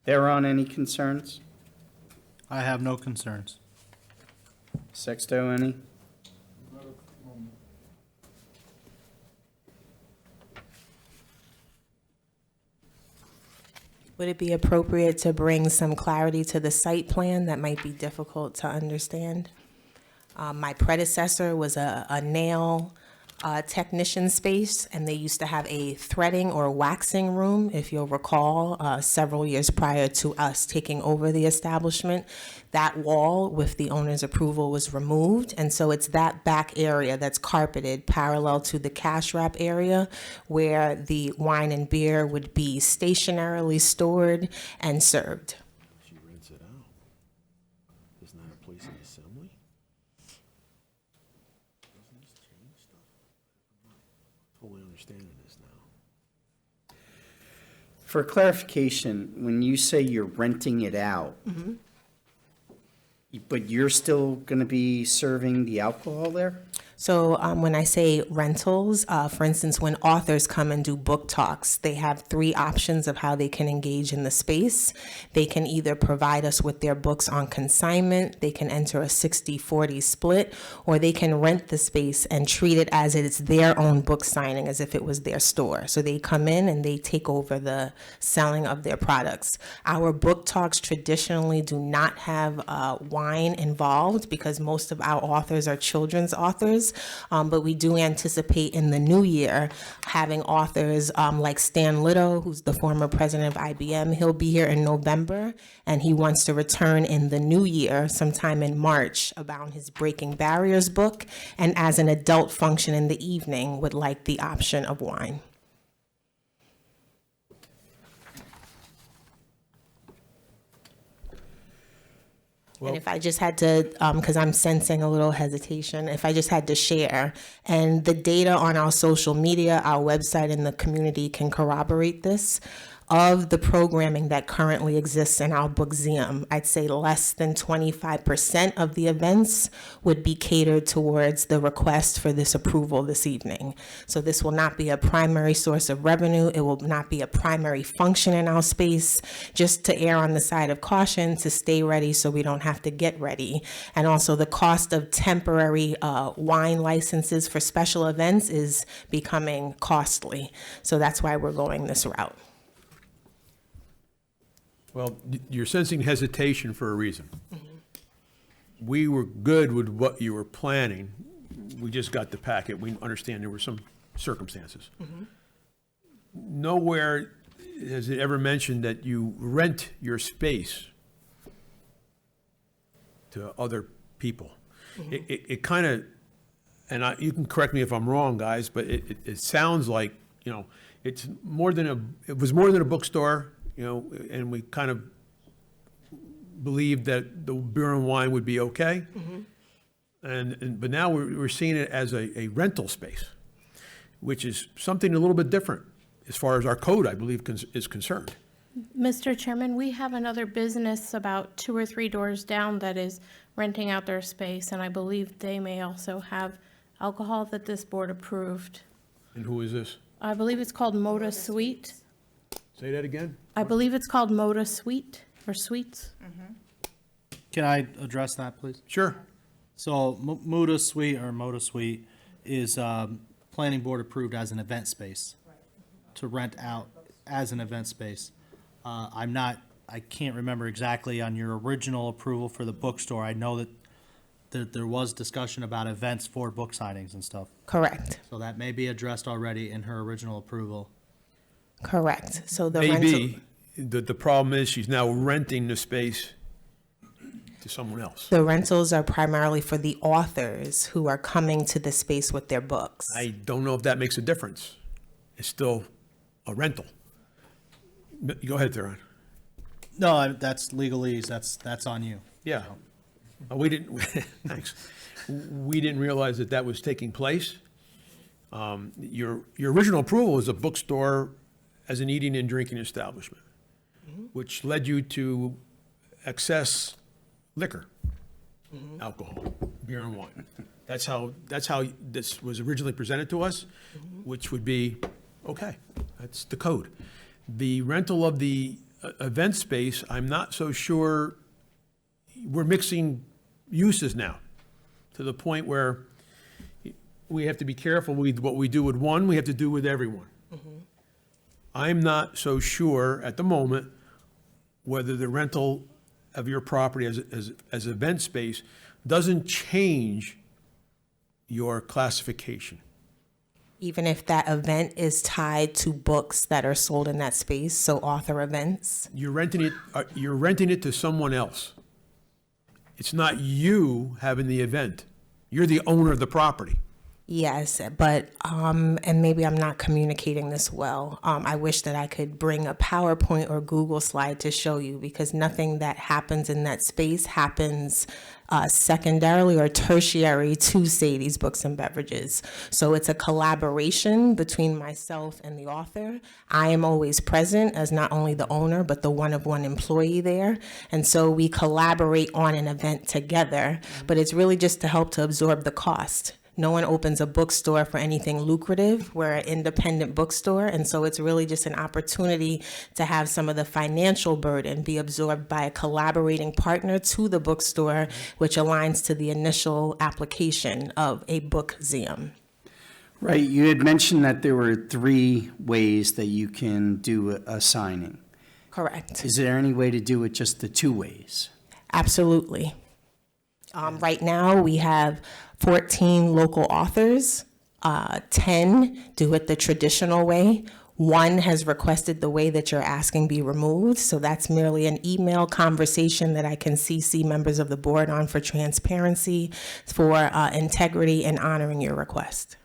There on any concerns? I have no concerns. Sexto, any? Would it be appropriate to bring some clarity to the site plan that might be difficult to understand? My predecessor was a nail technician space, and they used to have a threading or waxing room, if you'll recall, several years prior to us taking over the establishment. That wall, with the owner's approval, was removed, and so it's that back area that's carpeted parallel to the cash wrap area where the wine and beer would be stationarily stored and served. She rents it out. Isn't that a place of assembly? Doesn't this change stuff? I'm not totally understanding this now. For clarification, when you say you're renting it out, but you're still going to be serving the alcohol there? So when I say rentals, for instance, when authors come and do book talks, they have three options of how they can engage in the space. They can either provide us with their books on consignment, they can enter a 60-40 split, or they can rent the space and treat it as it's their own book signing, as if it was their store. So they come in and they take over the selling of their products. Our book talks traditionally do not have wine involved because most of our authors are children's authors. But we do anticipate in the new year having authors like Stan Little, who's the former president of IBM. He'll be here in November, and he wants to return in the new year, sometime in March, about his Breaking Barriers book, and as an adult function in the evening would like the option of wine. And if I just had to, because I'm sensing a little hesitation, if I just had to share, and the data on our social media, our website, and the community can corroborate this, of the programming that currently exists in our bookseum, I'd say less than 25% of the events would be catered towards the request for this approval this evening. So this will not be a primary source of revenue. It will not be a primary function in our space, just to err on the side of caution, to stay ready so we don't have to get ready. And also the cost of temporary wine licenses for special events is becoming costly. So that's why we're going this route. Well, you're sensing hesitation for a reason. We were good with what you were planning. We just got the packet. We understand there were some circumstances. Nowhere has it ever mentioned that you rent your space to other people. It kind of, and you can correct me if I'm wrong, guys, but it sounds like, you know, it was more than a bookstore. You know, and we kind of believed that the beer and wine would be okay. But now we're seeing it as a rental space, which is something a little bit different as far as our code, I believe, is concerned. Mr. Chairman, we have another business about 2 or 3 doors down that is renting out their space, and I believe they may also have alcohol that this board approved. And who is this? I believe it's called Moda Suite. Say that again? I believe it's called Moda Suite or Suites. Can I address that, please? Sure. So Moda Suite is planning board approved as an event space to rent out as an event space. I can't remember exactly on your original approval for the bookstore. I know that there was discussion about events for book signings and stuff. Correct. So that may be addressed already in her original approval. Correct. So the Maybe. The problem is she's now renting the space to someone else. The rentals are primarily for the authors who are coming to the space with their books. I don't know if that makes a difference. It's still a rental. Go ahead, Theron. No, that's legalese. That's on you. Yeah. We didn't, thanks. We didn't realize that was taking place. Your original approval was a bookstore as an eating and drinking establishment, which led you to access liquor, alcohol, beer and wine. That's how this was originally presented to us, which would be, okay, that's the code. The rental of the event space, I'm not so sure, we're mixing uses now to the point where we have to be careful with what we do with one, we have to do with everyone. I'm not so sure at the moment whether the rental of your property as event space doesn't change your classification. Even if that event is tied to books that are sold in that space, so author events? You're renting it to someone else. It's not you having the event. You're the owner of the property. Yes, but, and maybe I'm not communicating this well. I wish that I could bring a PowerPoint or Google slide to show you, because nothing that happens in that space happens secondarily or tertiary to Sadie's Books and Beverages. So it's a collaboration between myself and the author. I am always present as not only the owner, but the one-of-one employee there. And so we collaborate on an event together, but it's really just to help to absorb the cost. No one opens a bookstore for anything lucrative. We're an independent bookstore, and so it's really just an opportunity to have some of the financial burden be absorbed by a collaborating partner to the bookstore, which aligns to the initial application of a bookseum. Right, you had mentioned that there were 3 ways that you can do a signing. Correct. Is there any way to do it just the 2 ways? Absolutely. Right now, we have 14 local authors. 10 do it the traditional way. 1 has requested the way that you're asking be removed, so that's merely an email conversation that I can CC members of the board on for transparency, for integrity, and honoring your request.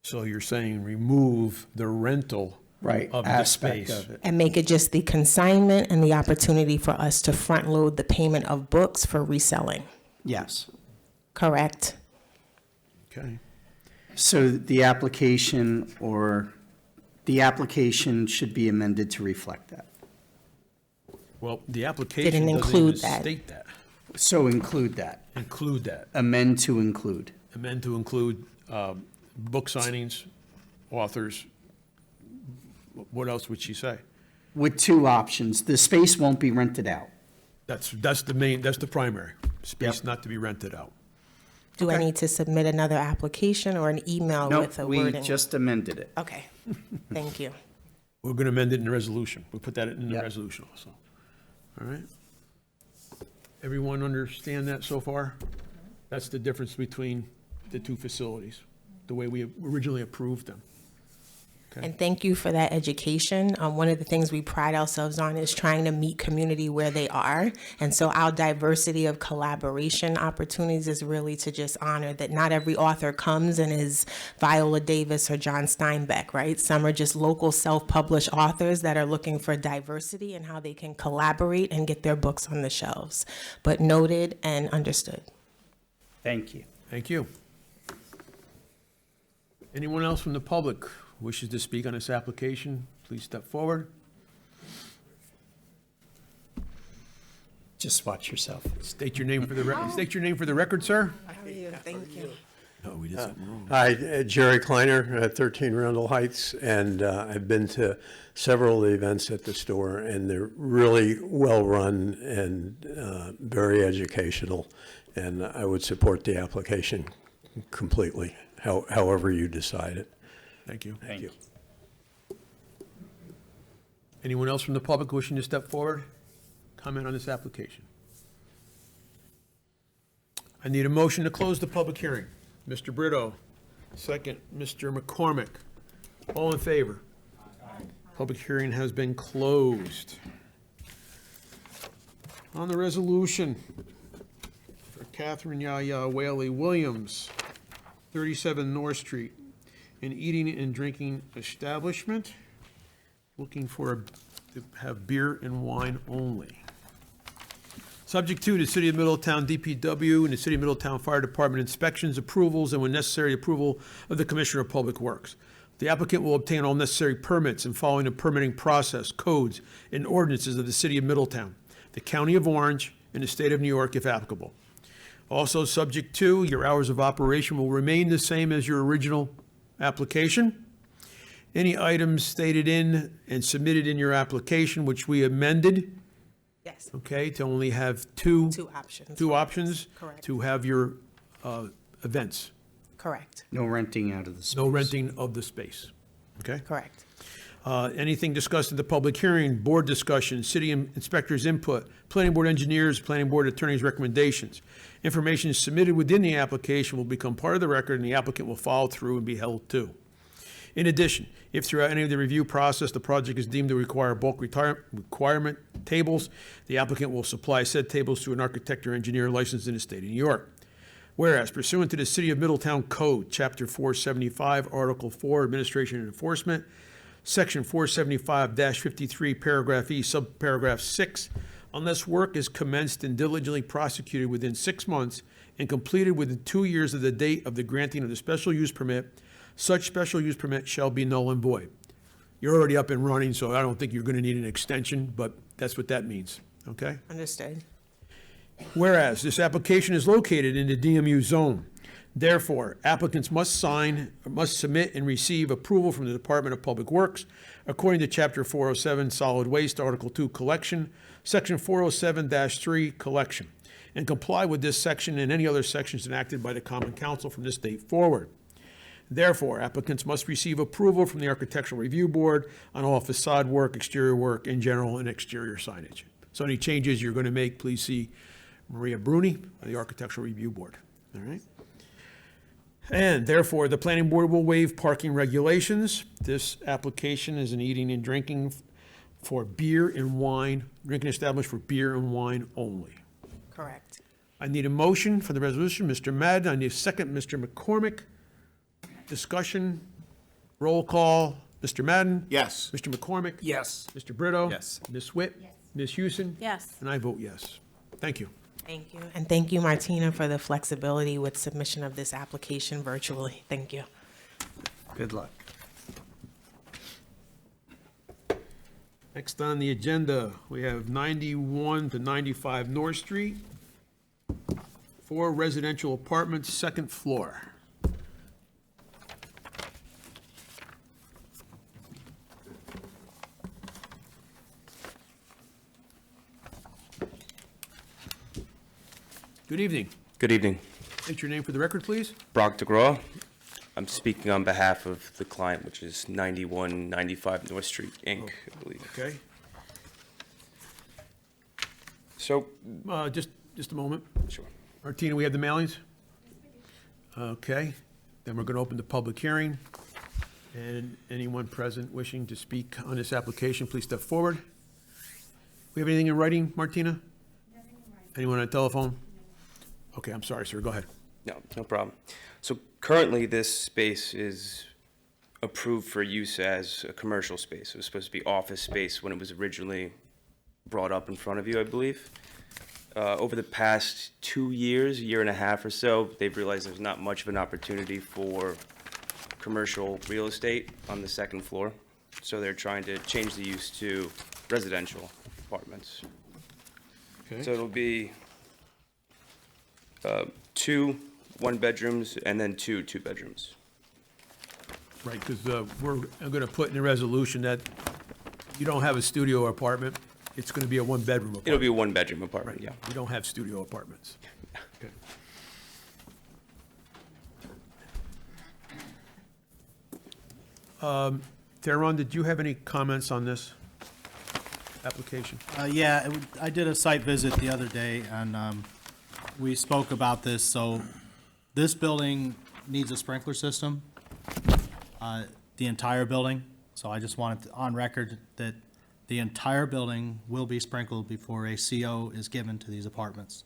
So you're saying remove the rental Right, of the aspect space. of it. And make it just the consignment and the opportunity for us to front load the payment of books for reselling. Yes. Correct? Okay. So the application should be amended to reflect that. Well, the application Didn't doesn't include even that. state that. So include that. Include that. Amend to include. Amend to include book signings, authors. What else would she say? With 2 options. The space won't be rented out. That's the primary. Space not to be rented out. Do I need to submit another application or an email Nope, with a we wording? just amended it. Okay, thank you. We're going to amend it in the resolution. We'll put that in the Yep. resolution also. All right? Everyone understand that so far? That's the difference between the 2 facilities, the way we originally approved them. Okay. And thank you for that education. One of the things we pride ourselves on is trying to meet community where they are. And so our diversity of collaboration opportunities is really to just honor that not every author comes and is Viola Davis or John Steinbeck, right? Some are just local self-published authors that are looking for diversity and how they can collaborate and get their books on the shelves. But noted and understood. Thank you. Thank you. Anyone else from the public wishes to speak on this application, please step forward. Just watch yourself. State your name for the record, sir. How are you? Thank you. Oh, we did something wrong. Hi, Jerry Kleiner, 13 Rundle Heights, and I've been to several of the events at the store, and they're really well-run and very educational, and I would support the application completely, however you decide it. Thank you. Thank you. Anyone else from the public wishing to step forward? Comment on this application? I need a motion to close the public hearing. Mr. Brito, second. Mr. McCormick, all in favor? Public hearing has been closed. On the resolution for Catherine Yaya Whaley Williams, 37 North Street, an eating and drinking establishment, looking to have beer and wine only. Subject to the City of Middletown DPW and the City of Middletown Fire Department inspections, approvals, and when necessary, approval of the Commissioner of Public Works. The applicant will obtain all necessary permits and following the permitting process, codes, and ordinances of the City of Middletown, the County of Orange, and the State of New York if applicable. Also subject to, your hours of operation will remain the same as your original application. Any items stated in and submitted in your application, which we amended, Yes. okay, to only have two options. two options Correct. to have your events. Correct. No renting out of the space. No renting of the space, okay? Correct. Anything discussed at the public hearing, board discussion, city inspector's input, planning board engineers, planning board attorney's recommendations. Information submitted within the application will become part of the record, and the applicant will follow through and be held to. In addition, if throughout any of the review process, the project is deemed to require bulk requirement tables, the applicant will supply said tables to an architect or engineer licensed in the state of New York. Whereas pursuant to the City of Middletown Code, Chapter 475, Article 4, Administration and Enforcement, Section 475-53, Paragraph E, Subparagraph 6, unless work is commenced and diligently prosecuted within 6 months and completed within 2 years of the date of the granting of the special use permit, such special use permit shall be null and void. You're already up and running, so I don't think you're going to need an extension, but that's what that means, okay? Understood. Whereas this application is located in the DMU zone, Therefore, applicants must submit and receive approval from the Department of Public Works according to Chapter 407 Solid Waste, Article 2 Collection, Section 407-3 Collection, and comply with this section and any other sections enacted by the Common Council from this date forward. Therefore, applicants must receive approval from the Architectural Review Board on all facade work, exterior work in general, and exterior signage. So any changes you're going to make, please see Maria Bruni of the Architectural Review Board. All right? And therefore, the planning board will waive parking regulations. This application is an eating and drinking for beer and wine, drinking establishment for beer and wine only. Correct. I need a motion for the resolution. Mr. Madden, I need a second. Mr. McCormick. Discussion, roll call. Mr. Madden? Yes. Mr. McCormick? Yes. Mr. Brito? Yes. Ms. Witt? Yes. Ms. Houston? Yes. And I vote yes. Thank you. Thank you. And thank you, Martina, for the flexibility with submission of this application virtually. Thank you. Good luck. Next on the agenda, we have 91 to 95 North Street, 4 residential apartments, second floor. Good evening. Good evening. State your name for the record, please. Brock DeGraw. I'm speaking on behalf of the client, which is 9195 North Street, Inc., I believe. Okay. So, Just a moment. sure. Martina, we have the mailings? Okay. Then we're going to open the public hearing. And anyone present wishing to speak on this application, please step forward. We have anything in writing, Martina? Anyone on the telephone? Okay, I'm sorry, sir. Go ahead. No problem. So currently, this space is approved for use as a commercial space. It was supposed to be office space when it was originally brought up in front of you, I believe. Over the past 2 years, a year and a half or so, they've realized there's not much of an opportunity for commercial real estate on the second floor. So they're trying to change the use to residential apartments. Okay. So it'll be 2 one-bedrooms and then 2 two-bedrooms. Right, because I'm going to put in the resolution that you don't have a studio apartment. It's going to be a one-bedroom apartment. It'll be a one-bedroom apartment, yeah. We don't have studio apartments. Okay. Theron, did you have any comments on this application? Yeah, I did a site visit the other day, and we spoke about this. So this building needs a sprinkler system, the entire building. So I just wanted on record that the entire building will be sprinkled before a CO is given to these apartments.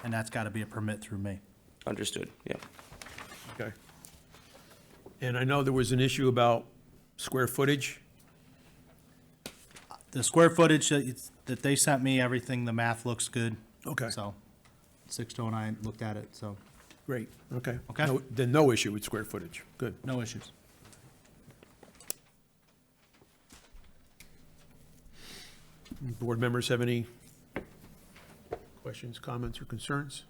And that's got to be a permit through me. Understood, yeah. Okay. And I know there was an issue about square footage. The square footage that they sent me, everything, the math looks good. Okay. So Sixto and I looked at it, so Great, okay. Okay. Then no issue with square footage. Good. no issues. Board members have any questions, comments, or concerns?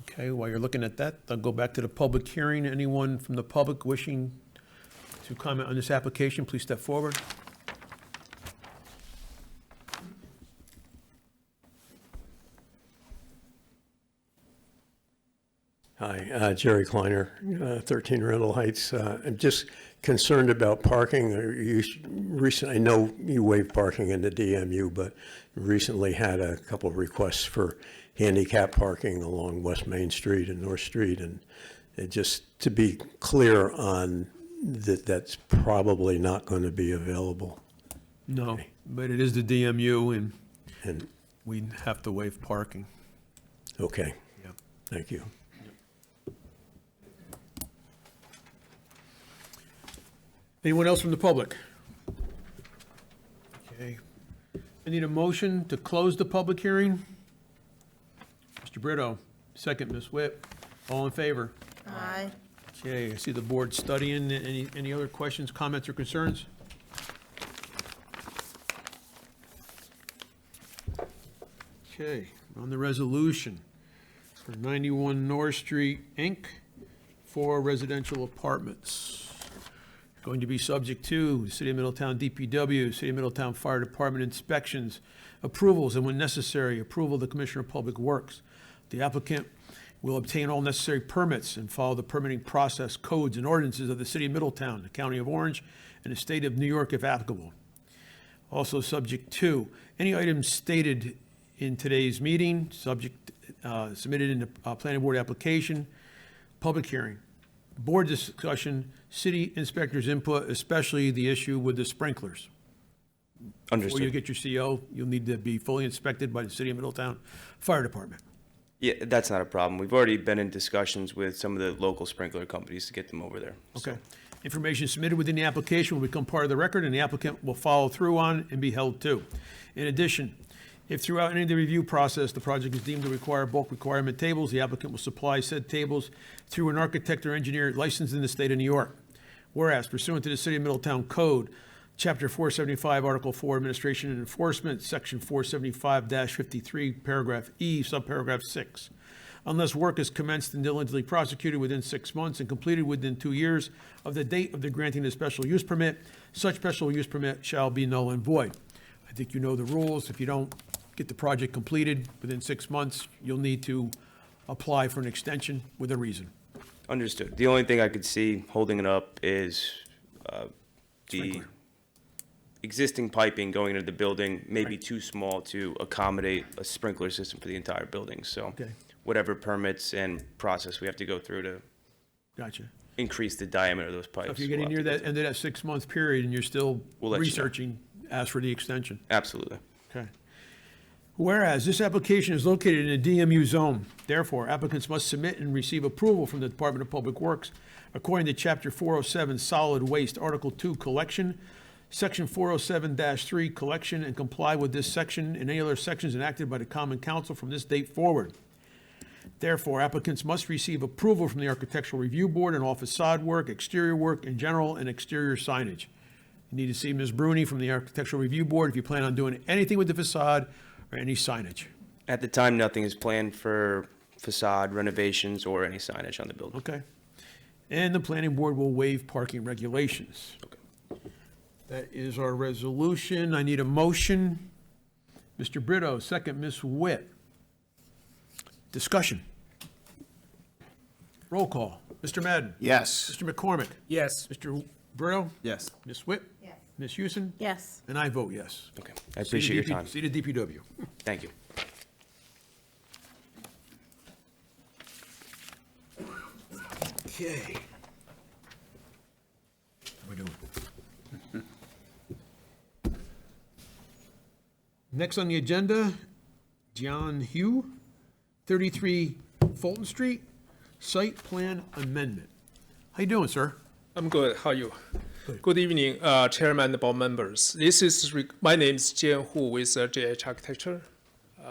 Okay, while you're looking at that, I'll go back to the public hearing. Anyone from the public wishing to comment on this application, please step forward. Hi, Jerry Kleiner, 13 Randall Heights. I'm just concerned about parking. I know you waived parking in the DMU, but recently had a couple of requests for handicap parking along West Main Street and North Street. And just to be clear on that, that's probably not going to be available. No, but it is the DMU, and we have to waive parking. Okay. Yep. Thank you. Anyone else from the public? Okay. I need a motion to close the public hearing. Mr. Brito, second, Ms. Witt. All in favor? Aye. Okay, I see the board studying. Any other questions, comments, or concerns? Okay. on the resolution for 91 North Street, Inc., 4 residential apartments. Going to be subject to the City of Middletown DPW, City of Middletown Fire Department inspections, approvals, and when necessary, approval of the Commissioner of Public Works. The applicant will obtain all necessary permits and follow the permitting process, codes, and ordinances of the City of Middletown, the County of Orange, and the State of New York if applicable. Also subject to any items stated in today's meeting, submitted in the planning board application, public hearing, board discussion, city inspector's input, especially the issue with the sprinklers. Understood. Before you get your CO, you'll need to be fully inspected by the City of Middletown Fire Department. Yeah, that's not a problem. We've already been in discussions with some of the local sprinkler companies to get them over there. Okay. Information submitted within the application will become part of the record, and the applicant will follow through on and be held to. In addition, if throughout any of the review process, the project is deemed to require bulk requirement tables, the applicant will supply said tables through an architect or engineer licensed in the state of New York. Whereas pursuant to the City of Middletown Code, Chapter 475, Article 4, Administration and Enforcement, Section 475-53, Paragraph E, Subparagraph 6. Unless work is commenced and diligently prosecuted within 6 months and completed within 2 years of the date of the granting of special use permit, such special use permit shall be null and void. I think you know the rules. If you don't get the project completed within 6 months, you'll need to apply for an extension with a reason. Understood. The only thing I could see holding it up is the existing piping going into the building may be too small to accommodate a sprinkler system for the entire building. So Okay. whatever permits and process we have to go through to Gotcha. increase the diameter of those pipes. So if you're getting we'll near have to that end of that 6 month period and you're still We'll let you know. researching, ask for the extension. Absolutely. Okay. Whereas this application is located in a DMU zone, therefore applicants must submit and receive approval from the Department of Public Works according to Chapter 407 Solid Waste, Article 2 Collection, Section 407-3 Collection, and comply with this section and any other sections enacted by the Common Council from this date forward. Therefore, applicants must receive approval from the Architectural Review Board on all facade work, exterior work in general, and exterior signage. You need to see Ms. Bruni from the Architectural Review Board if you plan on doing anything with the facade or any signage. At the time, nothing is planned for facade renovations or any signage on the building. Okay. And the planning board will waive parking regulations. Okay. That is our resolution. I need a motion. Mr. Brito, second, Ms. Witt. Discussion. Roll call. Mr. Madden? Yes. Mr. McCormick? Yes. Mr. Brito? Yes. Ms. Witt? Yes. Ms. Houston? Yes. And I vote yes. Okay. I appreciate your time. See the DPW. Thank you. Okay. How we doing? Next on the agenda, John Hugh, 33 Fulton Street, site plan amendment. How you doing, sir? I'm good. How are you? Good. Good evening, Chairman and board members. This is my name is Jian Hu with JH Architecture. Do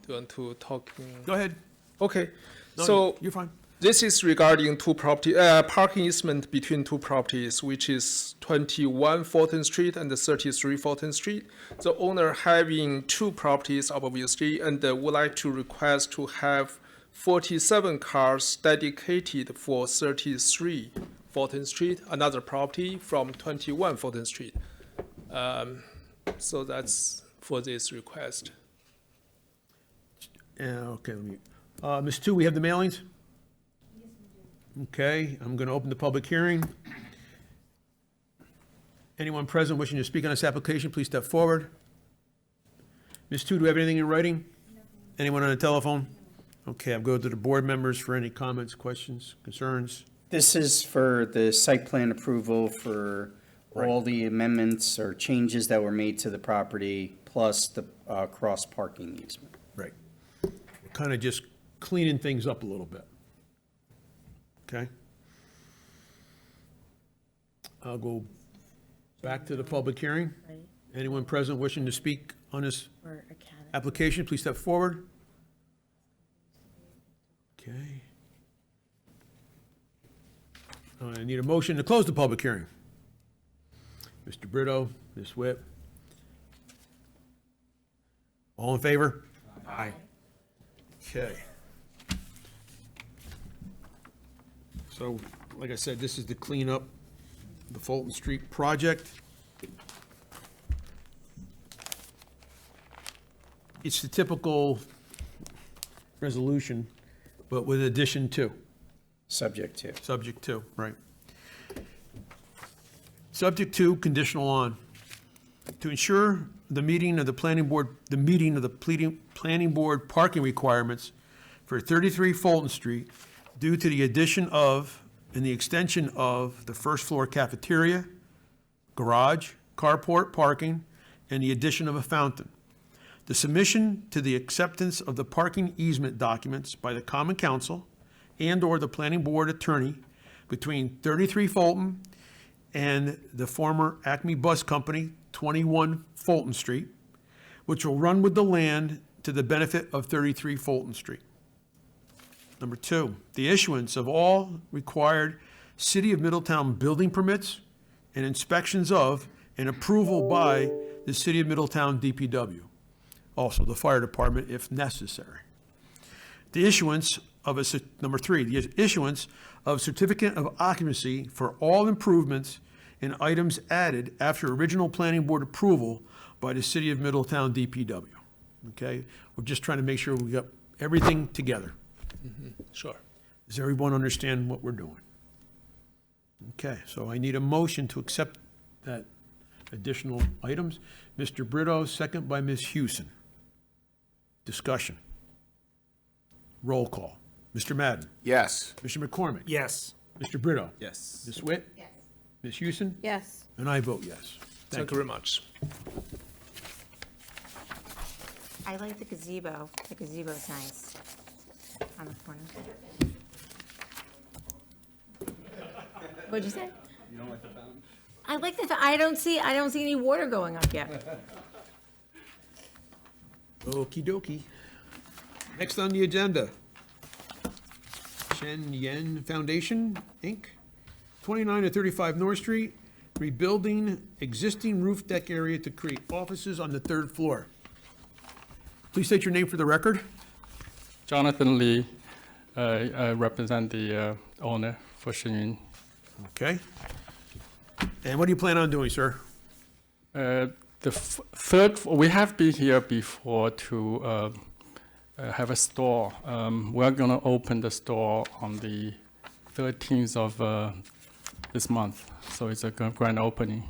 you want to talk? Go ahead. Okay. No, So you're fine. this is regarding two property parking easement between two properties, which is 21 Fulton Street and 33 Fulton Street. The owner having two properties, obviously, and would like to request to have 47 cars dedicated for 33 Fulton Street, another property from 21 Fulton Street. So that's for this request. Okay, let me, Ms. Tu, we have the mailings? Okay, I'm going to open the public hearing. Anyone present wishing to speak on this application, please step forward. Ms. Tu, do we have anything in writing? Anyone on the telephone? Okay, I'll go to the board members for any comments, questions, concerns. This is for the site plan approval for all the amendments or changes that were made to the property, plus the cross parking easement. Right. We're kind of just cleaning things up a little bit. Okay? I'll go back to the public hearing. Anyone present wishing to speak on this application, please step forward. Okay. I need a motion to close the public hearing. Mr. Brito, Ms. Whip. All in favor? Aye. Okay. So, like I said, this is to clean up the Fulton Street project. It's the typical resolution, but with addition to. Subject to. Subject to, right. Subject to, conditional on. To ensure the meeting of the planning board parking requirements for 33 Fulton Street due to the addition of and the extension of the first floor cafeteria, garage, carport parking, and the addition of a fountain. The submission to the acceptance of the parking easement documents by the Common Council and/or the planning board attorney between 33 Fulton and the former Acme Bus Company, 21 Fulton Street, which will run with the land to the benefit of 33 Fulton Street. Number two, the issuance of all required City of Middletown building permits and inspections of and approval by the City of Middletown DPW. Also, the fire department if necessary. The issuance of number three, the issuance of certificate of occupancy for all improvements and items added after original planning board approval by the City of Middletown DPW. Okay, we're just trying to make sure we got everything together. Sure. Does everyone understand what we're doing? Okay, so I need a motion to accept that additional items. Mr. Brito, second by Ms. Hewson. Discussion. Roll call. Mr. Madden? Yes. Mr. McCormick? Yes. Mr. Brito? Yes. Ms. Witt? Yes. Ms. Hewson? Yes. And I vote yes. Thank you very much. I like the gazebo. The gazebo's nice on the corner. What'd you say? You don't like the fountain? I like the, I don't see any water going up yet. Okey dokey. Next on the agenda, Chen Yen Foundation, Inc., 29 to 35 North Street, rebuilding existing roof deck area to create offices on the third floor. Please state your name for the record. Jonathan Lee, I represent the owner for Shenyun. Okay. And what do you plan on doing, sir? We have been here before to have a store. We're going to open the store on the 13th of this month, so it's a grand opening.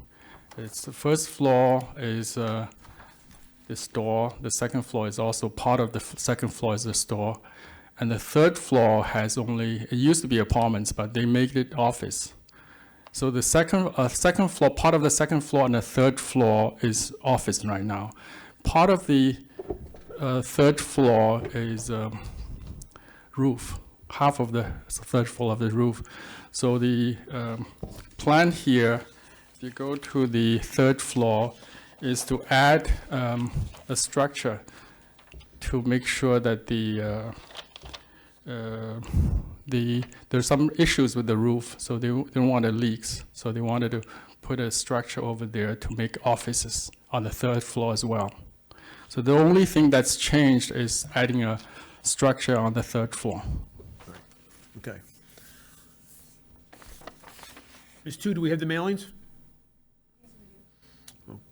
It's the first floor is the store. The second floor is also part of the second floor is the store. And the third floor has only, it used to be apartments, but they made it office. So the second floor, part of the second floor and the third floor is office right now. Part of the third floor is roof, half of the third floor of the roof. So the plan here, if you go to the third floor, is to add a structure to make sure that there's some issues with the roof, so they don't want leaks. So they wanted to put a structure over there to make offices on the third floor as well. So the only thing that's changed is adding a structure on the third floor. Okay. Ms. Tu, do we have the mailings?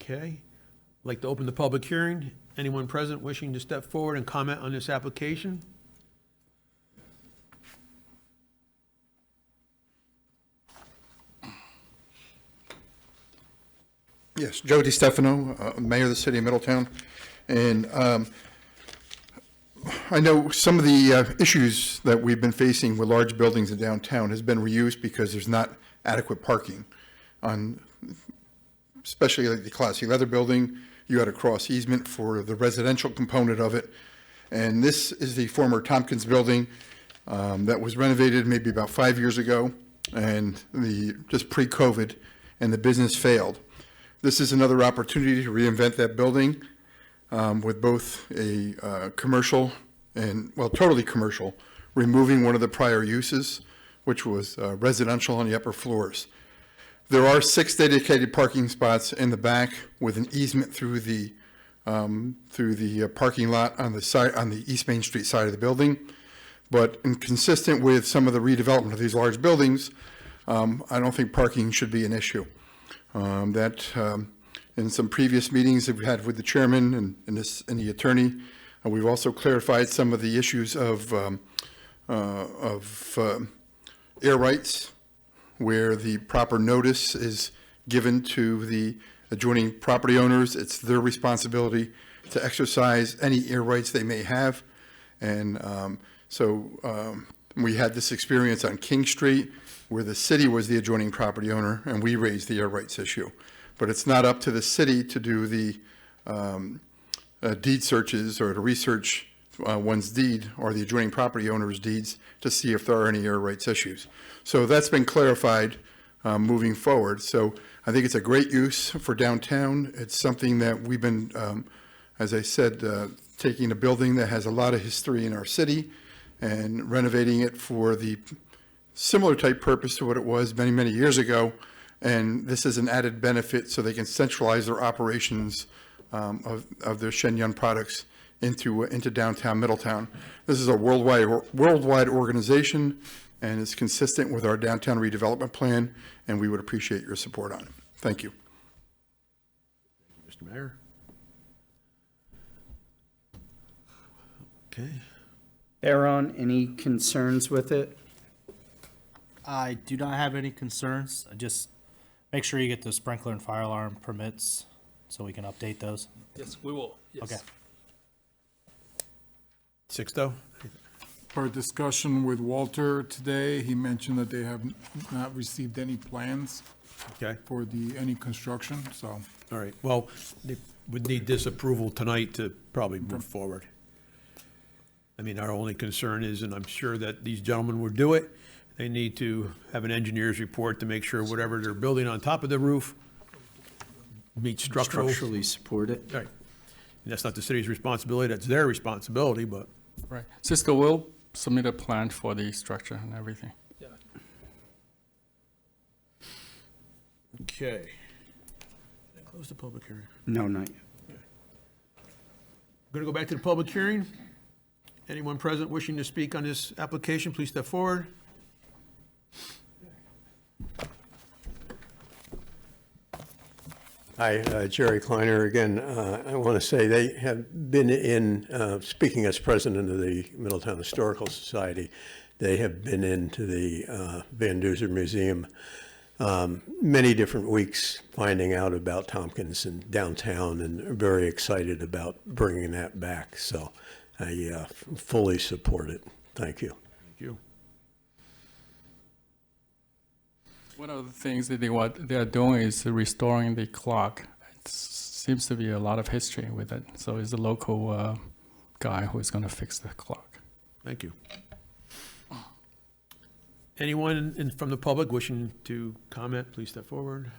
Okay. I'd like to open the public hearing. Anyone present wishing to step forward and comment on this application? Yes, Joe DiStefano, Mayor of the City of Middletown. And I know some of the issues that we've been facing with large buildings in downtown has been reused because there's not adequate parking on, especially like the Classy Leather Building. You had a cross easement for the residential component of it. And this is the former Tompkins Building that was renovated maybe about 5 years ago, and just pre-COVID, and the business failed. This is another opportunity to reinvent that building with both a commercial and, well, totally commercial, removing one of the prior uses, which was residential on the upper floors. There are 6 dedicated parking spots in the back with an easement through the through the parking lot on the side, on the East Main Street side of the building. But consistent with some of the redevelopment of these large buildings, I don't think parking should be an issue. In some previous meetings that we had with the chairman and the attorney, we've also clarified some of the issues of air rights, where the proper notice is given to the adjoining property owners. It's their responsibility to exercise any air rights they may have. And we had this experience on King Street, where the city was the adjoining property owner, and we raised the air rights issue. But it's not up to the city to do the deed searches or to research one's deed or the adjoining property owner's deeds to see if there are any air rights issues. So that's been clarified moving forward. So I think it's a great use for downtown. It's something that we've been, as I said, taking a building that has a lot of history in our city and renovating it for the similar type purpose to what it was many, many years ago. And this is an added benefit so they can centralize their operations of their Shenyang products into downtown Middletown. This is a worldwide organization, and it's consistent with our downtown redevelopment plan, and we would appreciate your support on it. Thank you. Mr. Mayor. Okay. Aaron, any concerns with it? I do not have any concerns. I just make sure you get the sprinkler and fire alarm permits so we can update those. Yes, we will. Yes. Okay. Sixto? Per discussion with Walter today, he mentioned that they have not received any plans Okay. for any construction, so. All right. Well, they would need this approval tonight to probably move forward. I mean, our only concern is, and I'm sure that these gentlemen would do it, they need to have an engineer's report to make sure whatever they're building on top of the roof meets Structurally support it. Right. And that's not the city's responsibility, that's their responsibility, but. Right. Cisco will submit a plan for the structure and everything. Yeah. Okay. Did I close the public hearing? No, not yet. Going to go back to the public hearing. Anyone present wishing to speak on this application, please step forward. Hi, Jerry Kleiner again. I want to say they have been in, speaking as president of the Middletown Historical Society, they have been into the Van Duzer Museum many different weeks finding out about Tompkins and downtown, and are very excited about bringing that back. So I fully support it. Thank you. Thank you. One of the things that they are doing is restoring the clock. It seems to be a lot of history with it. So it's a local guy who is going to fix the clock. Thank you. Anyone from the public wishing to comment, please step forward.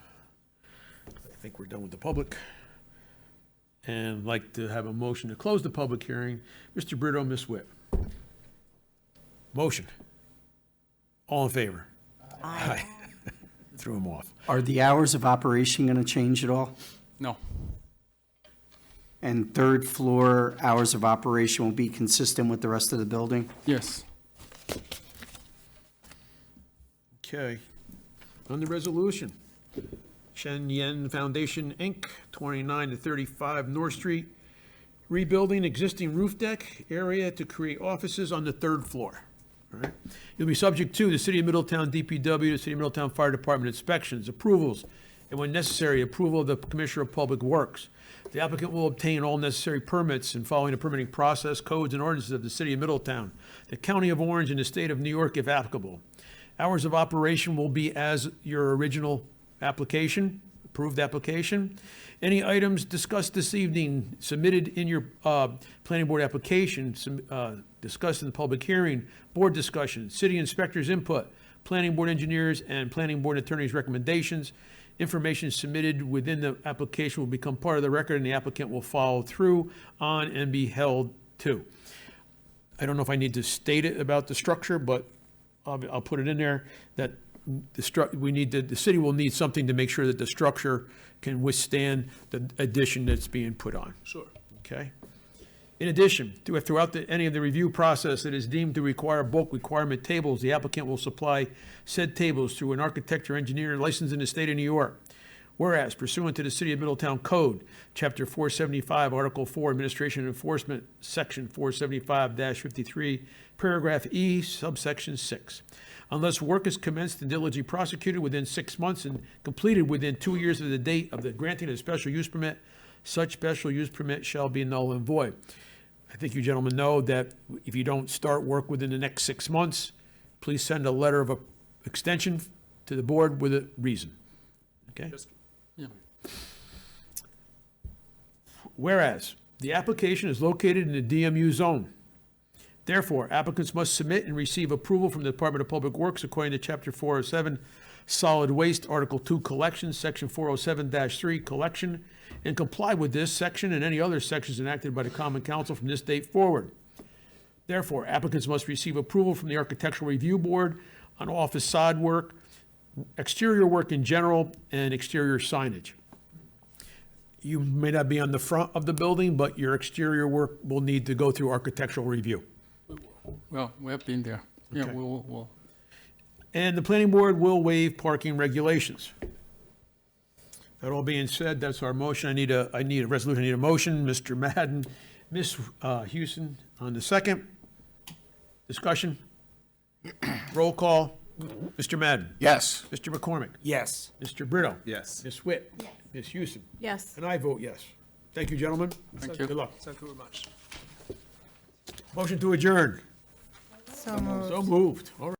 I think we're done with the public. And I'd like to have a motion to close the public hearing. Mr. Brito, Ms. Witt. Motion. All in favor? Aye. Threw him off. Are the hours of operation going to change at all? No. And third floor hours of operation will be consistent with the rest of the building? Yes. Okay. On the resolution, Shen Yen Foundation, Inc., 29 to 35 North Street, rebuilding existing roof deck area to create offices on the third floor. All right. You'll be subject to the City of Middletown DPW, the City of Middletown Fire Department inspections, approvals, and when necessary, approval of the Commissioner of Public Works. The applicant will obtain all necessary permits and following the permitting process, codes, and ordinances of the City of Middletown, the County of Orange, and the State of New York, if applicable. Hours of operation will be as your original application, approved application. Any items discussed this evening submitted in your planning board application, discussed in the public hearing, board discussion, city inspectors' input, planning board engineers, and planning board attorneys' recommendations. Information submitted within the application will become part of the record, and the applicant will follow through on and be held to. I don't know if I need to state it about the structure, but I'll put it in there that the city will need something to make sure that the structure can withstand the addition that's being put on. Sure. Okay? In addition, throughout any of the review process that is deemed to require bulk requirement tables, the applicant will supply said tables through an architect or engineer licensed in the state of New York. Whereas pursuant to the City of Middletown Code, Chapter 475, Article 4, Administration and Enforcement, Section 475-53, Paragraph E, Subsection 6. Unless work is commenced and diligently prosecuted within 6 months and completed within 2 years of the date of the granting of the special use permit, such special use permit shall be null and void. I think you gentlemen know that if you don't start work within the next 6 months, please send a letter of extension to the board with a reason. Okay? Yeah. Whereas the application is located in the DMU zone. Therefore, applicants must submit and receive approval from the Department of Public Works according to Chapter 407, Solid Waste, Article 2, Collection, Section 407-3, Collection, and comply with this section and any other sections enacted by the Common Council from this date forward. Therefore, applicants must receive approval from the Architectural Review Board on office sod work, exterior work in general, and exterior signage. You may not be on the front of the building, but your exterior work will need to go through architectural review. Well, we have been there. Yeah, Okay. we'll. And the planning board will waive parking regulations. That all being said, that's our motion. I need a resolution, I need a motion. Mr. Madden, Ms. Houston on the second. Discussion? Roll call. Mr. Madden? Yes. Mr. McCormick? Yes. Mr. Brito? Yes. Ms. Witt? Ms. Houston? Yes. And I vote yes. Thank you, gentlemen. Thank you. Good luck. Thank you very much. Motion to adjourn. So moved. So moved. All right.